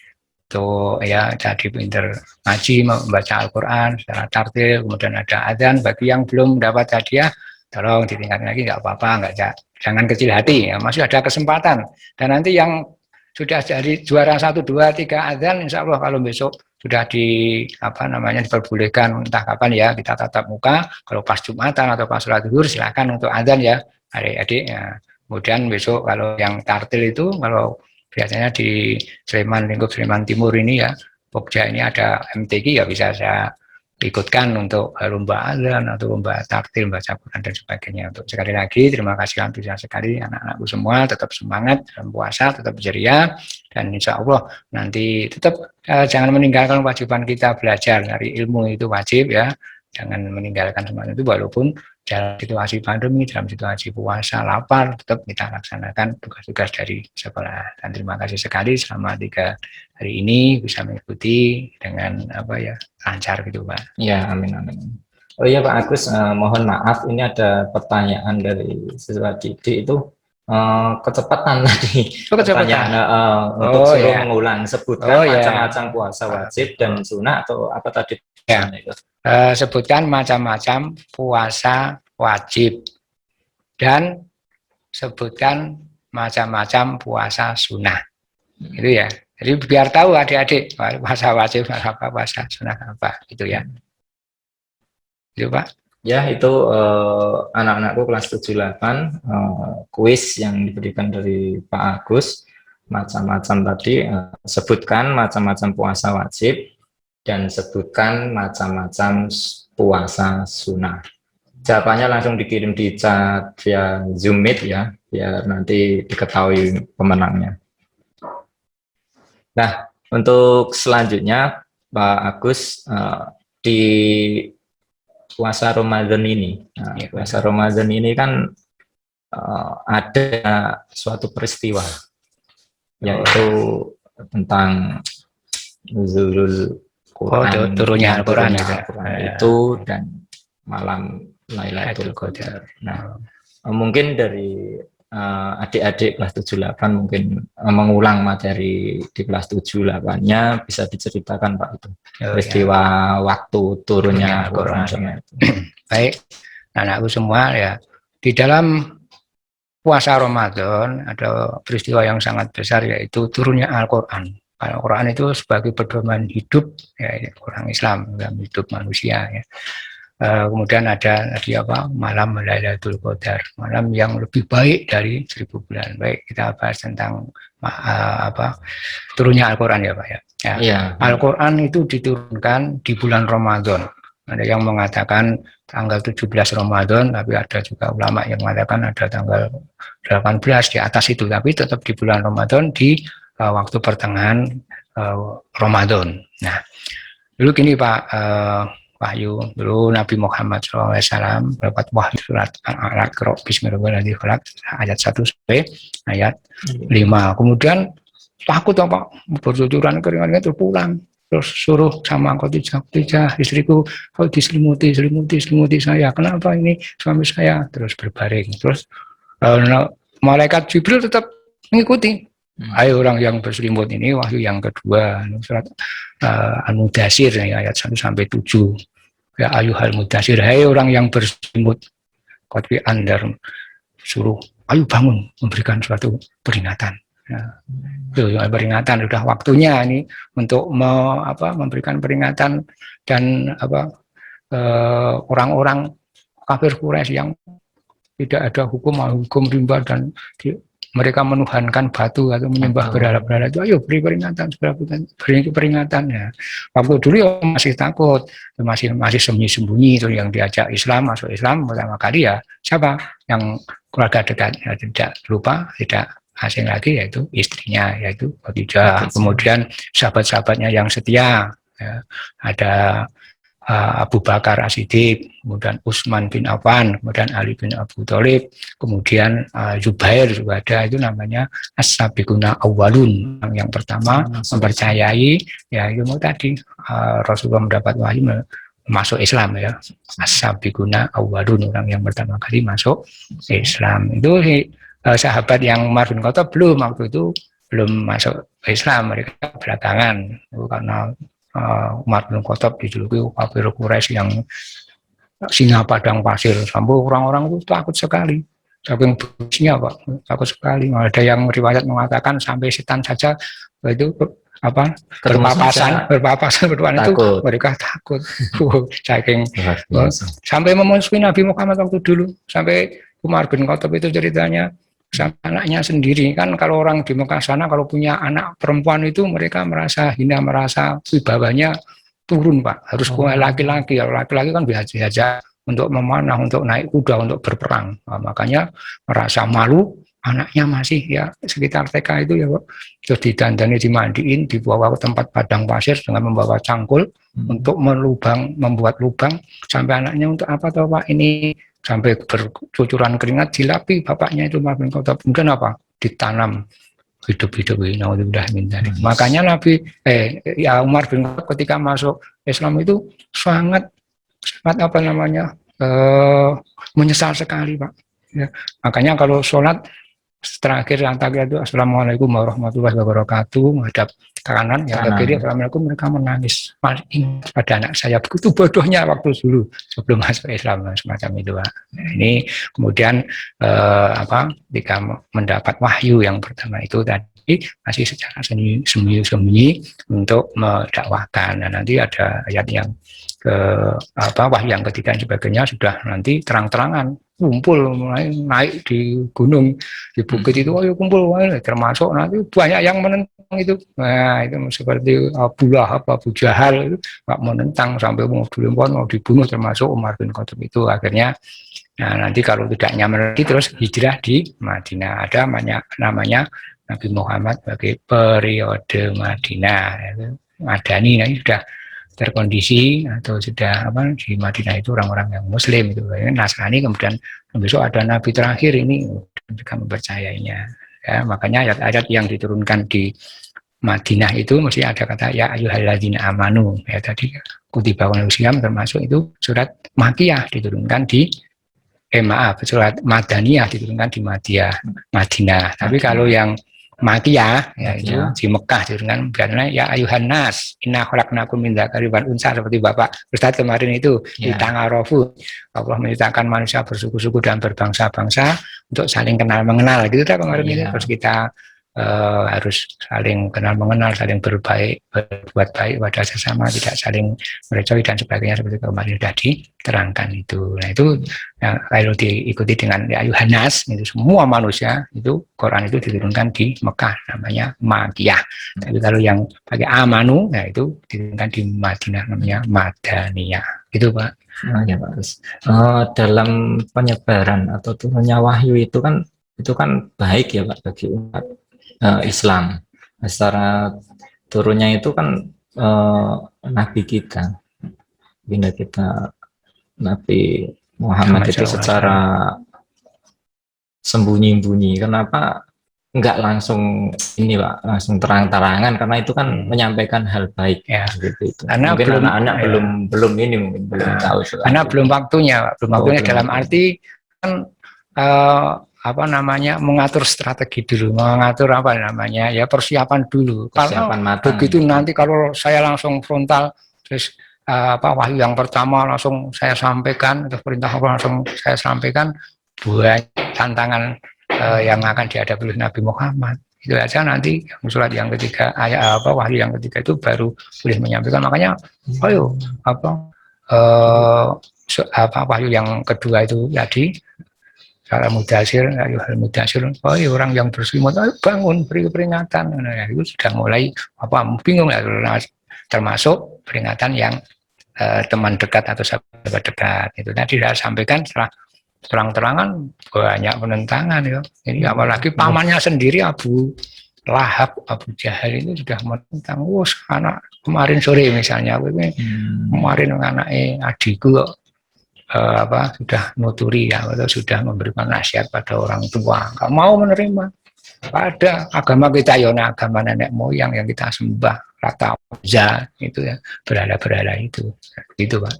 itu ya, jadi pinter ngaji, membaca Al-Quran secara tartil, kemudian ada adzan. Bagi yang belum dapat hadiah, tolong ditingkatkan lagi, nggak apa-apa, jangan kecil hati ya, masih ada kesempatan. Dan nanti yang sudah jadi juara 1, 2, 3 adzan, insya Allah kalau besok sudah diperbolehkan entah kapan ya, kita tatap muka, kalau pas Jumatan atau pas sholat zuhur silakan untuk adzan ya adik-adik ya. Kemudian besok kalau yang tartil itu, kalau biasanya di Sleman, lingkup Sleman Timur ini ya, Pokja ini ada MTQ ya, bisa saya ikutkan untuk lomba adzan atau lomba tartil, baca Quran dan sebagainya. Untuk sekali lagi terima kasih antusias sekali anak-anakku semua, tetap semangat dalam puasa, tetap ceria, dan insya Allah nanti tetap jangan meninggalkan kewajiban kita belajar, dari ilmu itu wajib ya, jangan meninggalkan semuanya itu, walaupun dalam situasi pandemi, dalam situasi puasa, lapar, tetap kita laksanakan tugas-tugas dari sekolah. Dan terima kasih sekali selama 3 hari ini bisa mengikuti dengan lancar gitu Pak. Ya, amin. Oh iya Pak Agus, mohon maaf, ini ada pertanyaan dari siswa didik itu, kecepatan tadi. Untuk suruh mengulang, sebutkan macam-macam puasa wajib dan sunnah, atau apa tadi? Sebutkan macam-macam puasa wajib dan sebutkan macam-macam puasa sunnah. Itu ya. Jadi biar tahu adik-adik puasa wajib apa, puasa sunnah apa, gitu ya. Itu Pak. Ya, itu anak-anakku kelas 7-8, kuis yang diberikan dari Pak Agus, macam-macam tadi, sebutkan macam-macam puasa wajib, dan sebutkan macam-macam puasa sunnah. Jawabannya langsung dikirim di chat via Zoom Meet ya, biar nanti diketahui pemenangnya. Nah, untuk selanjutnya Pak Agus, di puasa Ramadan ini. Nah, puasa Ramadan ini kan ada suatu peristiwa, yaitu tentang nuzulul Quran, turunnya Al-Quran itu dan malam Lailatul Qadar. Nah, mungkin dari adik-adik kelas 7-8 mungkin mengulang materi di kelas 7-8-nya bisa diceritakan Pak itu peristiwa waktu turunnya Al-Quran. Baik, anakku semua ya, di dalam puasa Ramadan ada peristiwa yang sangat besar, yaitu turunnya Al-Quran. Al-Quran itu sebagai pedoman hidup ya, orang Islam dalam hidup manusia ya. Kemudian ada tadi malam Lailatul Qadar, malam yang lebih baik dari 1000 bulan. Baik, kita bahas tentang turunnya Al-Quran ya Pak ya. Ya. Al-Quran itu diturunkan di bulan Ramadan. Ada yang mengatakan tanggal 17 Ramadan, tapi ada juga ulama yang mengatakan ada tanggal 18 di atas itu, tapi tetap di bulan Ramadan di waktu pertengahan Ramadan. Nah, dulu gini Pak Wahyu, dulu Nabi Muhammad SAW dapat wahyu surat Al-Aqra Bismillahirrahmanirrahim ayat 1 sampai ayat 5. Kemudian takut apa bercucuran keringatnya terus pulang, terus suruh sama Khadijah istriku, kau diselimuti saya, kenapa ini suami saya, terus berbaring, terus malaikat Jibril tetap mengikuti. Hai orang yang berselimut, ini wahyu yang kedua, surat Al-Mudathir ayat 1 sampai 7. Ya ayuhal mudathir, hai orang yang berselimut, qad andar, suruh ayo bangun, memberikan suatu peringatan. Ya, itu peringatan, sudah waktunya ini untuk memberikan peringatan dan orang-orang kafir Quraisy yang tidak ada hukum rimba dan mereka menuhankan batu atau menyembah berhala-berhala itu, ayo beri peringatan ya. Waktu dulu ya masih takut, masih sembunyi-sembunyi, itu yang diajak Islam, masuk Islam pertama kali ya siapa? Yang keluarga dekat, ya, tidak lupa, tidak asing lagi, yaitu istrinya, yaitu Khadijah. Kemudian sahabat-sahabatnya yang setia ya, ada Abu Bakar As-Siddiq, kemudian Utsman bin Affan, kemudian Ali bin Abi Thalib, kemudian Zubair juga ada, itu namanya as-sabiquna awwalun, yang pertama mempercayai ya itu tadi Rasulullah mendapat wahyu masuk Islam ya, as-sabiquna awwalun, orang yang pertama kali masuk Islam. Itu sahabat yang Umar bin Khattab waktu itu belum masuk Islam, mereka belakangan karena Umar bin Khattab dijuluki kafir Quraisy yang singa padang pasir, sampai orang-orang itu takut sekali, saking bencisnya Pak, takut sekali. Ada yang riwayat mengatakan sampai setan saja itu berpapasan itu mereka takut. Saking sampai memusuhi Nabi Muhammad waktu dulu, sampai Umar bin Khattab itu ceritanya sama anaknya sendiri, kan kalau orang di Mekah sana kalau punya anak perempuan itu mereka merasa hina, merasa wibawanya turun Pak, harus laki-laki. Kalau laki-laki kan biasa untuk memanah, untuk naik kuda, untuk berperang. Nah, makanya merasa malu, anaknya masih ya sekitar TK itu ya Pak, terus didandani, dimandiin, dibawa ke tempat padang pasir dengan membawa cangkul untuk membuat lubang, sampai anaknya untuk apa tahu Pak, ini sampai bercucuran keringat, dilapi bapaknya itu Umar bin Khattab. Kemudian apa? Ditanam hidup-hidup ini. Makanya Nabi Umar bin Khattab ketika masuk Islam itu sangat menyesal sekali Pak. Ya. Makanya kalau sholat terakhir yang takbir itu Assalamualaikum warahmatullahi wabarakatuh, menghadap ke kanan, yang ke kiri Assalamualaikum, mereka menangis. Ingat pada anak saya, begitu bodohnya waktu dulu sebelum masuk Islam, semacam itu Pak. Nah, ini kemudian ketika mendapat wahyu yang pertama itu tadi masih secara sembunyi-sembunyi untuk mendakwahkan. Nah, nanti ada ayat yang wahyu yang ketiga dan sebagainya sudah nanti terang-terangan kumpul mulai naik di gunung di bukit itu, ayo kumpul, termasuk nanti banyak yang menentang itu. Nah, itu seperti Abu Lahab, Abu Jahal itu nggak menentang sampai mau dilempar, mau dibunuh, termasuk Umar bin Khattab itu. Akhirnya nah, nanti kalau tidak nyaman lagi terus hijrah di Madinah. Ada namanya Nabi Muhammad sebagai periode Madinah. Madani, nah, sudah terkondisi atau sudah di Madinah itu orang-orang yang Muslim itu, Nasrani, kemudian besok ada Nabi terakhir ini mereka mempercayainya. Ya, makanya ayat-ayat yang diturunkan di Madinah itu mesti ada kata ya ayyuhalladzina amanu. Ya tadi kutiba wanusiam termasuk itu surat Makkiyah diturunkan di surat Madaniyah diturunkan di Madinah. Tapi kalau yang Makkiyah ya itu di Mekah diturunkan karena ya ayuhan nas inna khalaqnakum min dzakari wal unsa, seperti Bapak Ustadz kemarin itu di Tangarofu, Allah menciptakan manusia bersuku-suku dan berbangsa-bangsa untuk saling kenal mengenal gitu kan kemarin itu. Terus kita harus saling kenal mengenal, saling berbuat baik pada sesama, tidak saling merecoi dan sebagainya, seperti kemarin sudah diterangkan itu. Nah itu ya, kalau diikuti dengan ya Yohanes itu semua manusia itu Quran itu diturunkan di Mekah namanya Makkiyah. Tapi kalau yang pakai amanu ya itu diturunkan di Madinah namanya Madaniyah. Itu Pak. Ya Pak. Dalam penyebaran atau turunnya wahyu itu kan baik ya Pak bagi umat Islam. Secara turunnya itu kan Nabi kita, bunda kita Nabi Muhammad itu secara sembunyi-sembunyi. Kenapa enggak langsung ini Pak, langsung terang-terangan? Karena itu kan menyampaikan hal baik ya gitu itu. Karena mungkin anak-anak belum tahu. Karena belum waktunya, dalam arti kan mengatur strategi dulu, mengatur ya persiapan dulu. Persiapan matang. Begitu nanti kalau saya langsung frontal, terus wahyu yang pertama langsung saya sampaikan, atau perintah Allah langsung saya sampaikan, banyak tantangan yang akan dihadapi oleh Nabi Muhammad. Itu aja nanti surat yang ketiga, wahyu yang ketiga itu baru boleh menyampaikan. Makanya, wahyu yang kedua itu tadi. Para mudasir, orang yang berselimut, bangun, beri peringatan. Nah, itu sudah mulai bingung ya, termasuk peringatan yang teman dekat atau sahabat dekat. Itu tadi saya sampaikan setelah terang-terangan banyak penentangan ya. Ini apalagi pamannya sendiri Abu Lahab, Abu Jahal itu sudah menentang. Anak kemarin sore misalnya, kemarin anaknya adikku kok sudah nuturi ya, atau sudah memberikan nasihat pada orang tua, nggak mau menerima. Pada agama kita ya, agama nenek moyang yang kita sembah, Lata Uzza itu ya, berhala-berhala itu, gitu Pak.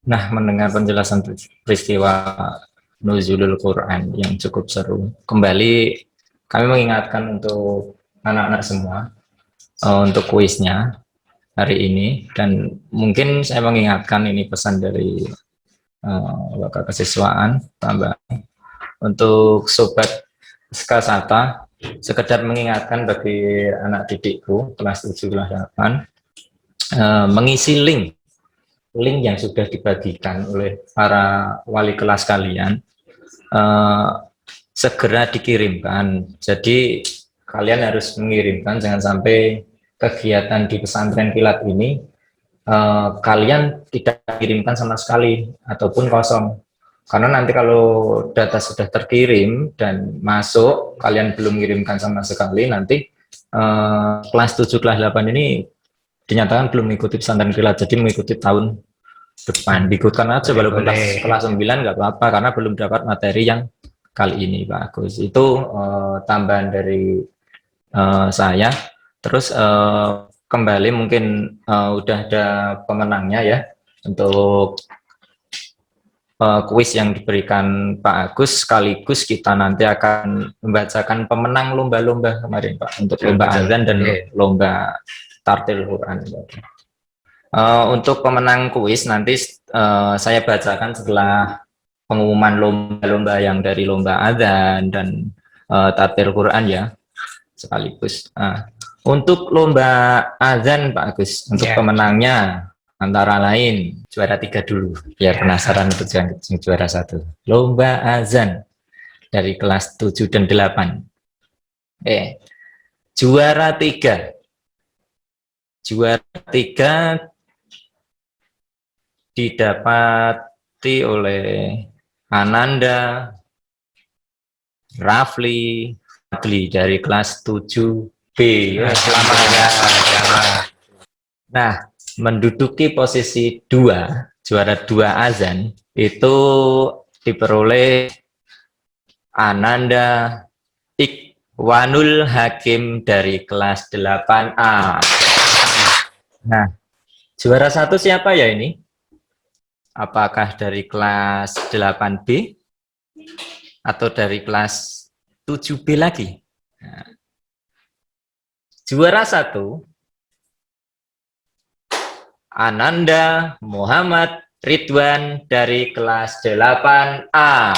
Nah, mendengar penjelasan peristiwa nuzulul Quran yang cukup seru, kembali kami mengingatkan untuk anak-anak semua untuk kuisnya hari ini, dan mungkin saya mengingatkan ini pesan dari Bapak Kesiswaan tambah untuk sobat Skasata, sekedar mengingatkan bagi anak didikku kelas 7 kelas 8 mengisi link yang sudah dibagikan oleh para wali kelas kalian, segera dikirimkan. Jadi kalian harus mengirimkan, jangan sampai kegiatan di pesantren kilat ini kalian tidak kirimkan sama sekali ataupun kosong, karena nanti kalau data sudah terkirim dan masuk kalian belum mengirimkan sama sekali, nanti kelas 7 kelas 8 ini dinyatakan belum mengikuti pesantren kilat, jadi mengikuti tahun depan. Diikutkan aja walaupun kelas 9 nggak apa-apa, karena belum dapat materi yang kali ini Pak Agus. Itu tambahan dari saya. Terus kembali mungkin udah ada pemenangnya ya untuk kuis yang diberikan Pak Agus, sekaligus kita nanti akan membacakan pemenang lomba-lomba kemarin Pak, untuk lomba azan dan lomba tartil Quran. Untuk pemenang kuis nanti saya bacakan setelah pengumuman lomba-lomba yang dari lomba adzan dan tartil Quran ya sekaligus. Untuk lomba adzan Pak Agus, untuk pemenangnya antara lain juara 3 dulu, biar penasaran untuk juara 1. Lomba azan dari kelas 7 dan 8. Juara 3. Juara 3 didapati oleh Ananda Rafli Fadli dari kelas 7B. Selamat ya. Nah, menduduki posisi 2, juara 2 azan itu diperoleh Ananda Ikhwanul Hakim dari kelas 8A. Nah, juara 1 siapa ya ini? Apakah dari kelas 8B atau dari kelas 7B lagi? Nah, juara 1 Ananda Muhammad Ridwan dari kelas 8A.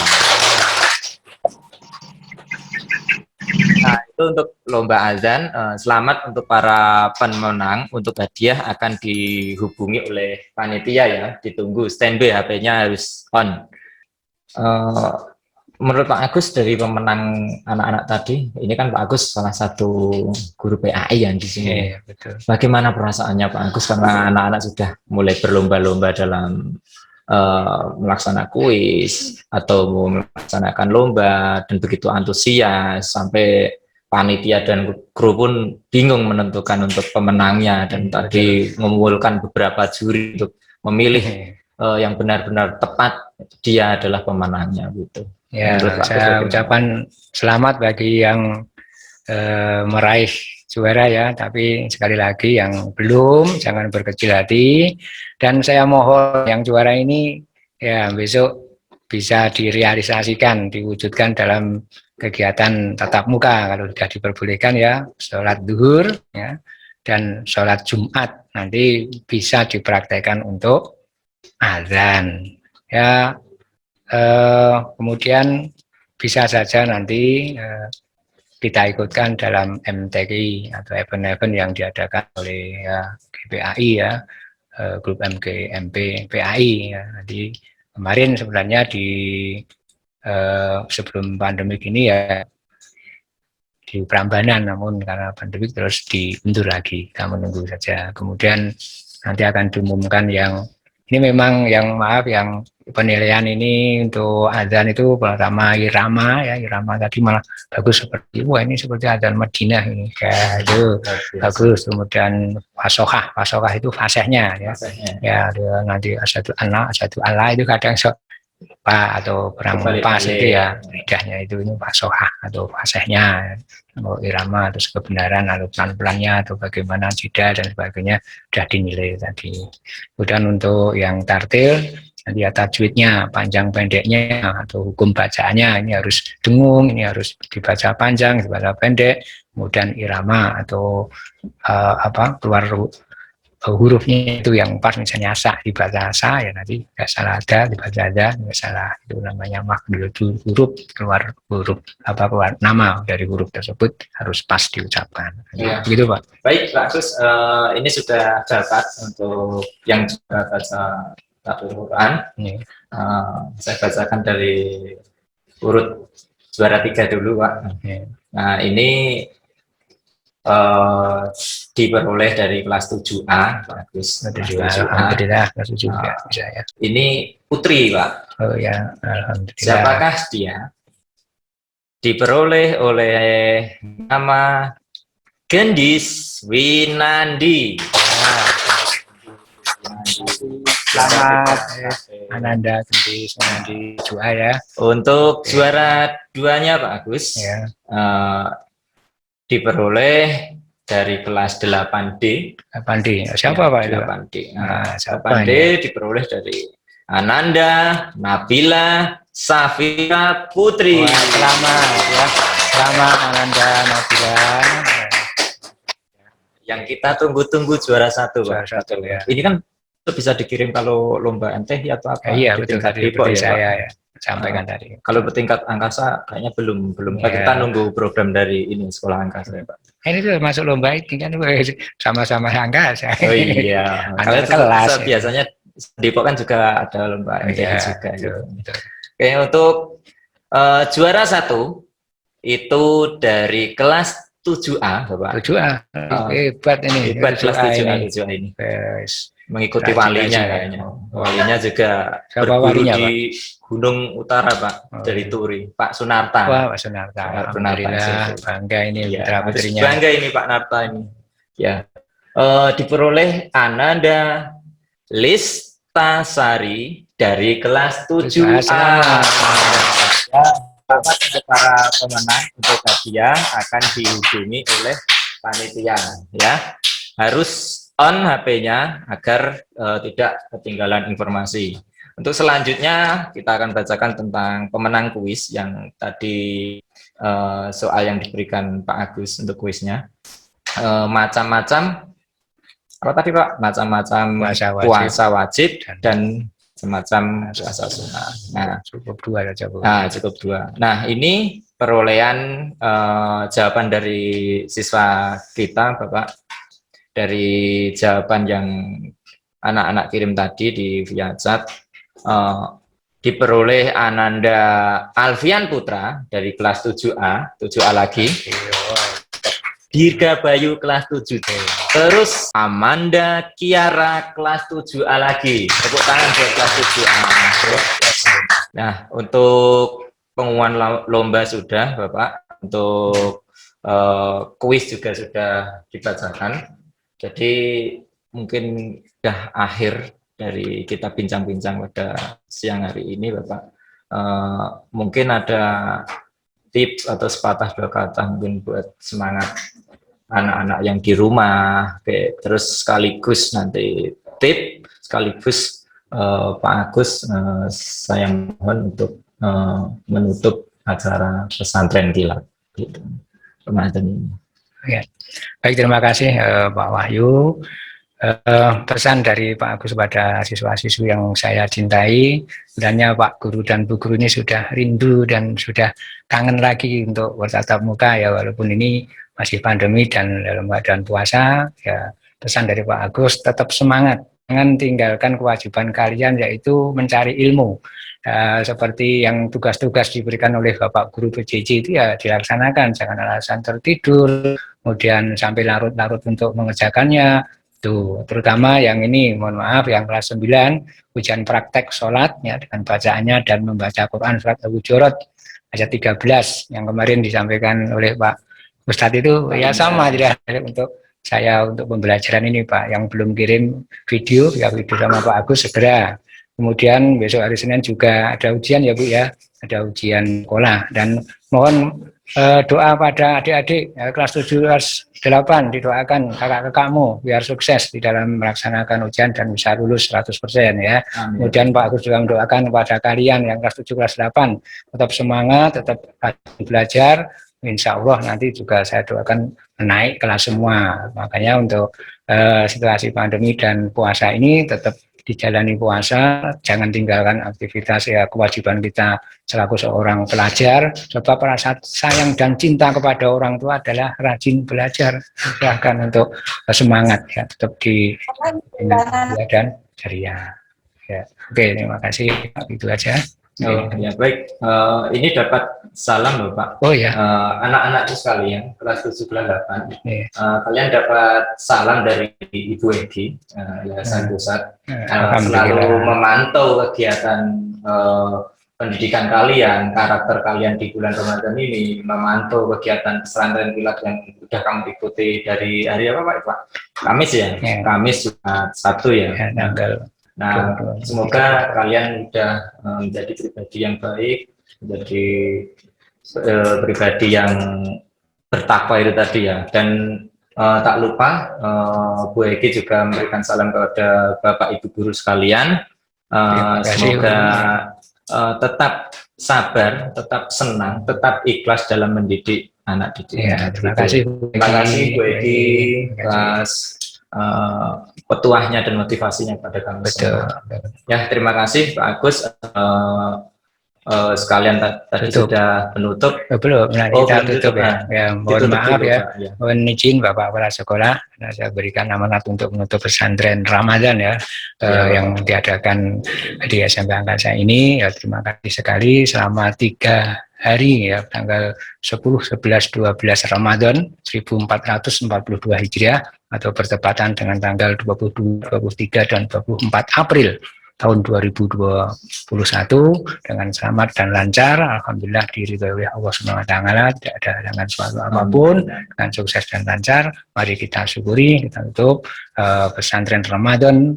Nah, itu untuk lomba azan. Selamat untuk para pemenang. Untuk hadiah akan dihubungi oleh panitia ya. Ditunggu standby, HP-nya harus on. Menurut Pak Agus dari pemenang anak-anak tadi, ini kan Pak Agus salah satu guru PAI yang di sini. Betul. Bagaimana perasaannya Pak Agus karena anak-anak sudah mulai berlomba-lomba dalam melaksanakan kuis atau melaksanakan lomba dan begitu antusias sampai panitia dan kru pun bingung menentukan untuk pemenangnya dan tadi mengumpulkan beberapa juri untuk memilih yang benar-benar tepat dia adalah pemenangnya gitu. Ya, saya ucapan selamat bagi yang meraih juara ya, tapi sekali lagi yang belum jangan berkecil hati, dan saya mohon yang juara ini ya besok bisa direalisasikan, diwujudkan dalam kegiatan tatap muka kalau sudah diperbolehkan ya, sholat duhur ya dan sholat Jumat nanti bisa dipraktekkan untuk azan ya. Kemudian bisa saja nanti kita ikutkan dalam MTQ atau event-event yang diadakan oleh GPAI ya, grup MP PAI ya. Nanti kemarin sebenarnya di sebelum pandemi ini ya di Prambanan, namun karena pandemi terus diundur lagi, kita menunggu saja. Kemudian nanti akan diumumkan yang ini memang yang maaf yang penilaian ini untuk adzan itu pertama irama ya, irama tadi malah bagus seperti wah ini seperti adzan Madinah ini kayak itu bagus. Kemudian fasohah itu fasihnya ya, ya nanti asyhadu Allah itu kadang atau kurang pas itu ya lidahnya itu ini fasohah atau fasihnya, irama terus kebenaran lalu pelan-pelannya atau bagaimana jeda dan sebagainya sudah dinilai tadi. Kemudian untuk yang tartil nanti ya tajwidnya, panjang pendeknya atau hukum bacaannya ini harus dengung, ini harus dibaca panjang, dibaca pendek. Kemudian irama atau keluar hurufnya itu yang pas, misalnya sa dibaca sa ya nanti nggak salah ada dibaca ada, nggak salah, itu namanya makdul huruf, keluar huruf keluar nama dari huruf tersebut harus pas diucapkan ya. Begitu Pak. Baik Pak Agus, ini sudah dapat untuk yang juga baca Al-Quran. Saya bacakan dari urut juara 3 dulu Pak. Nah ini diperoleh dari kelas 7A Pak Agus. Alhamdulillah kelas 7 bisa ya. Ini putri Pak. Oh ya, alhamdulillah. Siapakah dia? Diperoleh oleh nama Gendis Winandi. Selamat Ananda Gendis Winandi juara ya. Untuk juara 2-nya Pak Agus ya. Diperoleh dari kelas 8D. 8D. Siapa Pak itu? 8D. 8D diperoleh dari Ananda Nabila Safira Putri. Wah, selamat ya. Selamat Ananda Nabila. Yang kita tunggu-tunggu juara 1 Pak. Juara 1 ya. Ini kan bisa dikirim kalau lomba MTQ atau apa? Iya betul tadi ya, saya ya. sampaikan tadi. Kalau bertingkat angkasa kayaknya belum Ya. kita nunggu program dari ini sekolah angkasa ya Pak. Ini tuh masuk lomba ini kan sama-sama angkasa. Oh iya, Antar kalau kelas. biasanya Depok kan juga ada lomba MTQ Ya, juga gitu. betul. Oke, untuk juara 1 itu dari kelas 7A, Bapak. 7A. Hebat ini. Hebat kelas 7A ini. 7A ini. Yes. Mengikuti Rajin, walinya rajin. kayaknya. Walinya juga Siapa berguru walinya, di Gunung Utara, Pak, dari Turi, Pak Sunarta. Wah, Pak Sunarta. Pak Alhamdulillah, bangga ini Ya, putra harus putrinya. bangga ini Pak Narta ini. Ya, diperoleh Ananda Listasari dari kelas 7A. Selamat untuk para pemenang, untuk hadiah akan dihubungi oleh panitia, ya. Harus on HP-nya agar tidak ketinggalan informasi. Untuk selanjutnya kita akan bacakan tentang pemenang kuis yang tadi soal yang diberikan Pak Agus untuk kuisnya. Macam-macam apa tadi Pak? Macam-macam puasa wajib dan semacam puasa sunnah. Nah, cukup 2 saja, Bu. Nah, cukup 2. Nah, ini perolehan jawaban dari siswa kita, Bapak. Dari jawaban yang anak-anak kirim tadi di via chat, diperoleh Ananda Alfian Putra dari kelas 7A, 7A lagi. Dirga Bayu kelas 7. Terus Amanda Kiara kelas 7A lagi. Tepuk tangan buat kelas 7A. Nah, untuk pengumuman lomba sudah, Bapak. Untuk kuis juga sudah dibacakan. Jadi mungkin sudah akhir dari kita bincang-bincang pada siang hari ini, Bapak. Mungkin ada tips atau sepatah dua kata mungkin buat semangat anak-anak yang di rumah, terus sekaligus nanti tip, sekaligus Pak Agus, saya mohon untuk menutup acara pesantren kilat. Gitu. Ya. Baik, terima kasih Pak Wahyu. Pesan dari Pak Agus pada siswa-siswi yang saya cintai, sebenarnya Pak Guru dan Bu Guru ini sudah rindu dan sudah kangen lagi untuk bertatap muka ya, walaupun ini masih pandemi dan dalam keadaan puasa. Ya, pesan dari Pak Agus, tetap semangat, jangan tinggalkan kewajiban kalian yaitu mencari ilmu. Seperti yang tugas-tugas diberikan oleh Bapak Guru PJJ itu ya dilaksanakan, jangan alasan tertidur, kemudian sampai larut-larut untuk mengerjakannya. Tuh, terutama yang ini, mohon maaf, yang kelas 9, ujian praktek sholat ya, dengan bacaannya dan membaca Quran surat Al-Hujurat ayat 13 yang kemarin disampaikan oleh Pak Ustadz itu ya sama tidak untuk saya untuk pembelajaran ini Pak. Yang belum kirim video ya, video sama Pak Agus segera. Kemudian besok hari Senin juga ada ujian ya Bu ya, ada ujian sekolah, dan mohon doa pada adik-adik ya, kelas 7, kelas 8 didoakan kakak-kakakmu biar sukses di dalam melaksanakan ujian dan bisa lulus 100% ya. Amin. Kemudian Pak Agus juga mendoakan kepada kalian yang kelas 7, kelas 8 tetap semangat, tetap belajar. Insya Allah nanti juga saya doakan naik kelas semua. Makanya untuk situasi pandemi dan puasa ini tetap dijalani puasa, jangan tinggalkan aktivitas ya, kewajiban kita selaku seorang pelajar, sebab rasa sayang dan cinta kepada orang tua adalah rajin belajar. Silahkan untuk semangat ya, tetap di dan ceria. Ya, oke, terima kasih. Itu aja. Oh, ya baik, ini dapat salam Bapak. Oh ya. Anak-anakku sekalian, kelas 7, kelas 8. Kalian dapat salam dari Ibu Edi, Yayasan Pusat. Selalu memantau kegiatan pendidikan kalian, karakter kalian di bulan Ramadan ini, memantau kegiatan pesantren kilat yang sudah kamu ikuti dari hari apa Pak? Kamis ya? Kamis Jumat Sabtu ya? Nah, semoga kalian sudah menjadi pribadi yang baik, menjadi pribadi yang bertakwa itu tadi ya. Dan tak lupa Bu Egi juga memberikan salam kepada Bapak Ibu guru sekalian. Semoga tetap sabar, tetap senang, tetap ikhlas dalam mendidik anak didik. Ya, terima kasih. Terima kasih Bu Egi atas petuahnya dan motivasinya pada kami semua. Ya, terima kasih Pak Agus. sekalian tadi Tutup. sudah penutup. Belum, nah Oh, kita belum tutup ya. nah. Ya, mohon Ditutup maaf dulu, ya. Pak. Ya. Mohon izin Bapak Kepala Sekolah, nah, saya berikan amanat untuk menutup pesantren Ramadan ya, Ya, yang Bapak. diadakan di SMP Angkasa ini. Ya, terima kasih sekali selama 3 hari ya, tanggal 10, 11, 12 Ramadan 1442 Hijriah atau bertepatan dengan tanggal 22, 23, dan 24 April tahun 2021 dengan selamat dan lancar. Alhamdulillah diridhoi oleh Allah Subhanahu wa taala, tidak ada halangan suatu apapun, dengan sukses dan lancar. Mari kita syukuri, kita tutup pesantren Ramadan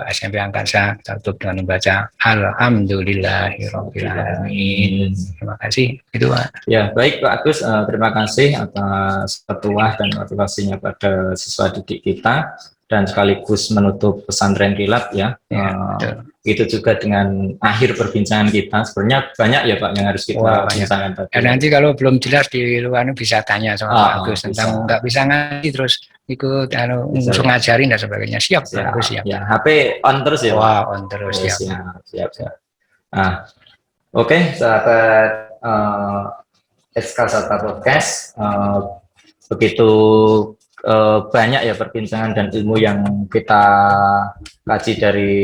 SMP Angkasa, kita tutup dengan membaca Alhamdulillahirabbil alamin. Terima kasih. Itu Pak. Ya, baik Pak Agus, terima kasih atas petuah dan motivasinya pada siswa didik kita dan sekaligus menutup pesantren kilat ya. Itu juga dengan akhir perbincangan kita. Sebenarnya banyak ya Pak yang harus kita bincangkan tadi. Nanti kalau belum jelas di luar bisa tanya sama Pak Agus tentang nggak bisa ngaji terus ikut langsung ngajarin dan sebagainya. Siap, Pak Agus, siap. Ya, HP on terus ya Pak. Wah, on terus, siap. Siap. Nah, oke, sahabat SK Sata Podcast, begitu banyak ya perbincangan dan ilmu yang kita kaji dari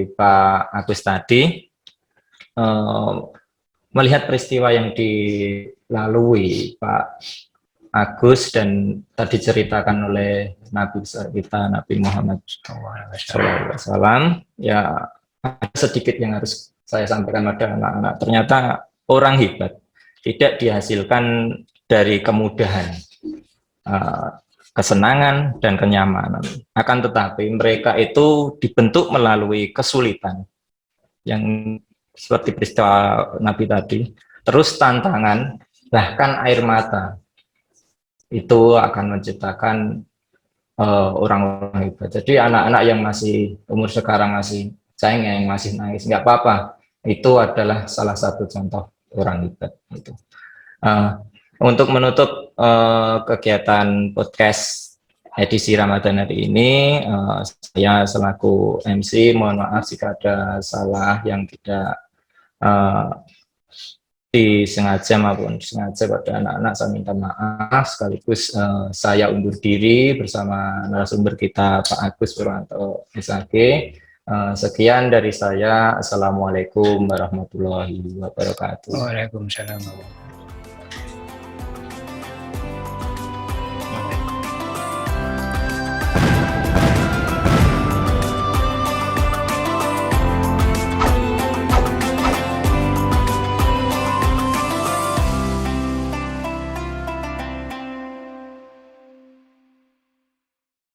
Pak Agus tadi. Melihat peristiwa yang dilalui Pak Agus dan tadi ceritakan oleh Nabi besar kita, Nabi Muhammad SAW, ya ada sedikit yang harus saya sampaikan pada anak-anak. Ternyata orang hebat tidak dihasilkan dari kemudahan, kesenangan, dan kenyamanan. Akan tetapi mereka itu dibentuk melalui kesulitan, yang seperti peristiwa Nabi tadi, terus tantangan, bahkan air mata, itu akan menciptakan orang-orang hebat. Jadi anak-anak yang masih umur sekarang masih cengeng, masih nangis, nggak apa-apa. Itu adalah salah satu contoh orang hebat. Itu. Untuk menutup kegiatan podcast edisi Ramadan hari ini, saya selaku MC mohon maaf jika ada salah yang tidak disengaja maupun disengaja pada anak-anak. Saya minta maaf, sekaligus saya undur diri bersama narasumber kita Pak Agus Purwanto SAG. Sekian dari saya. Assalamualaikum warahmatullahi wabarakatuh. Waalaikumsalam.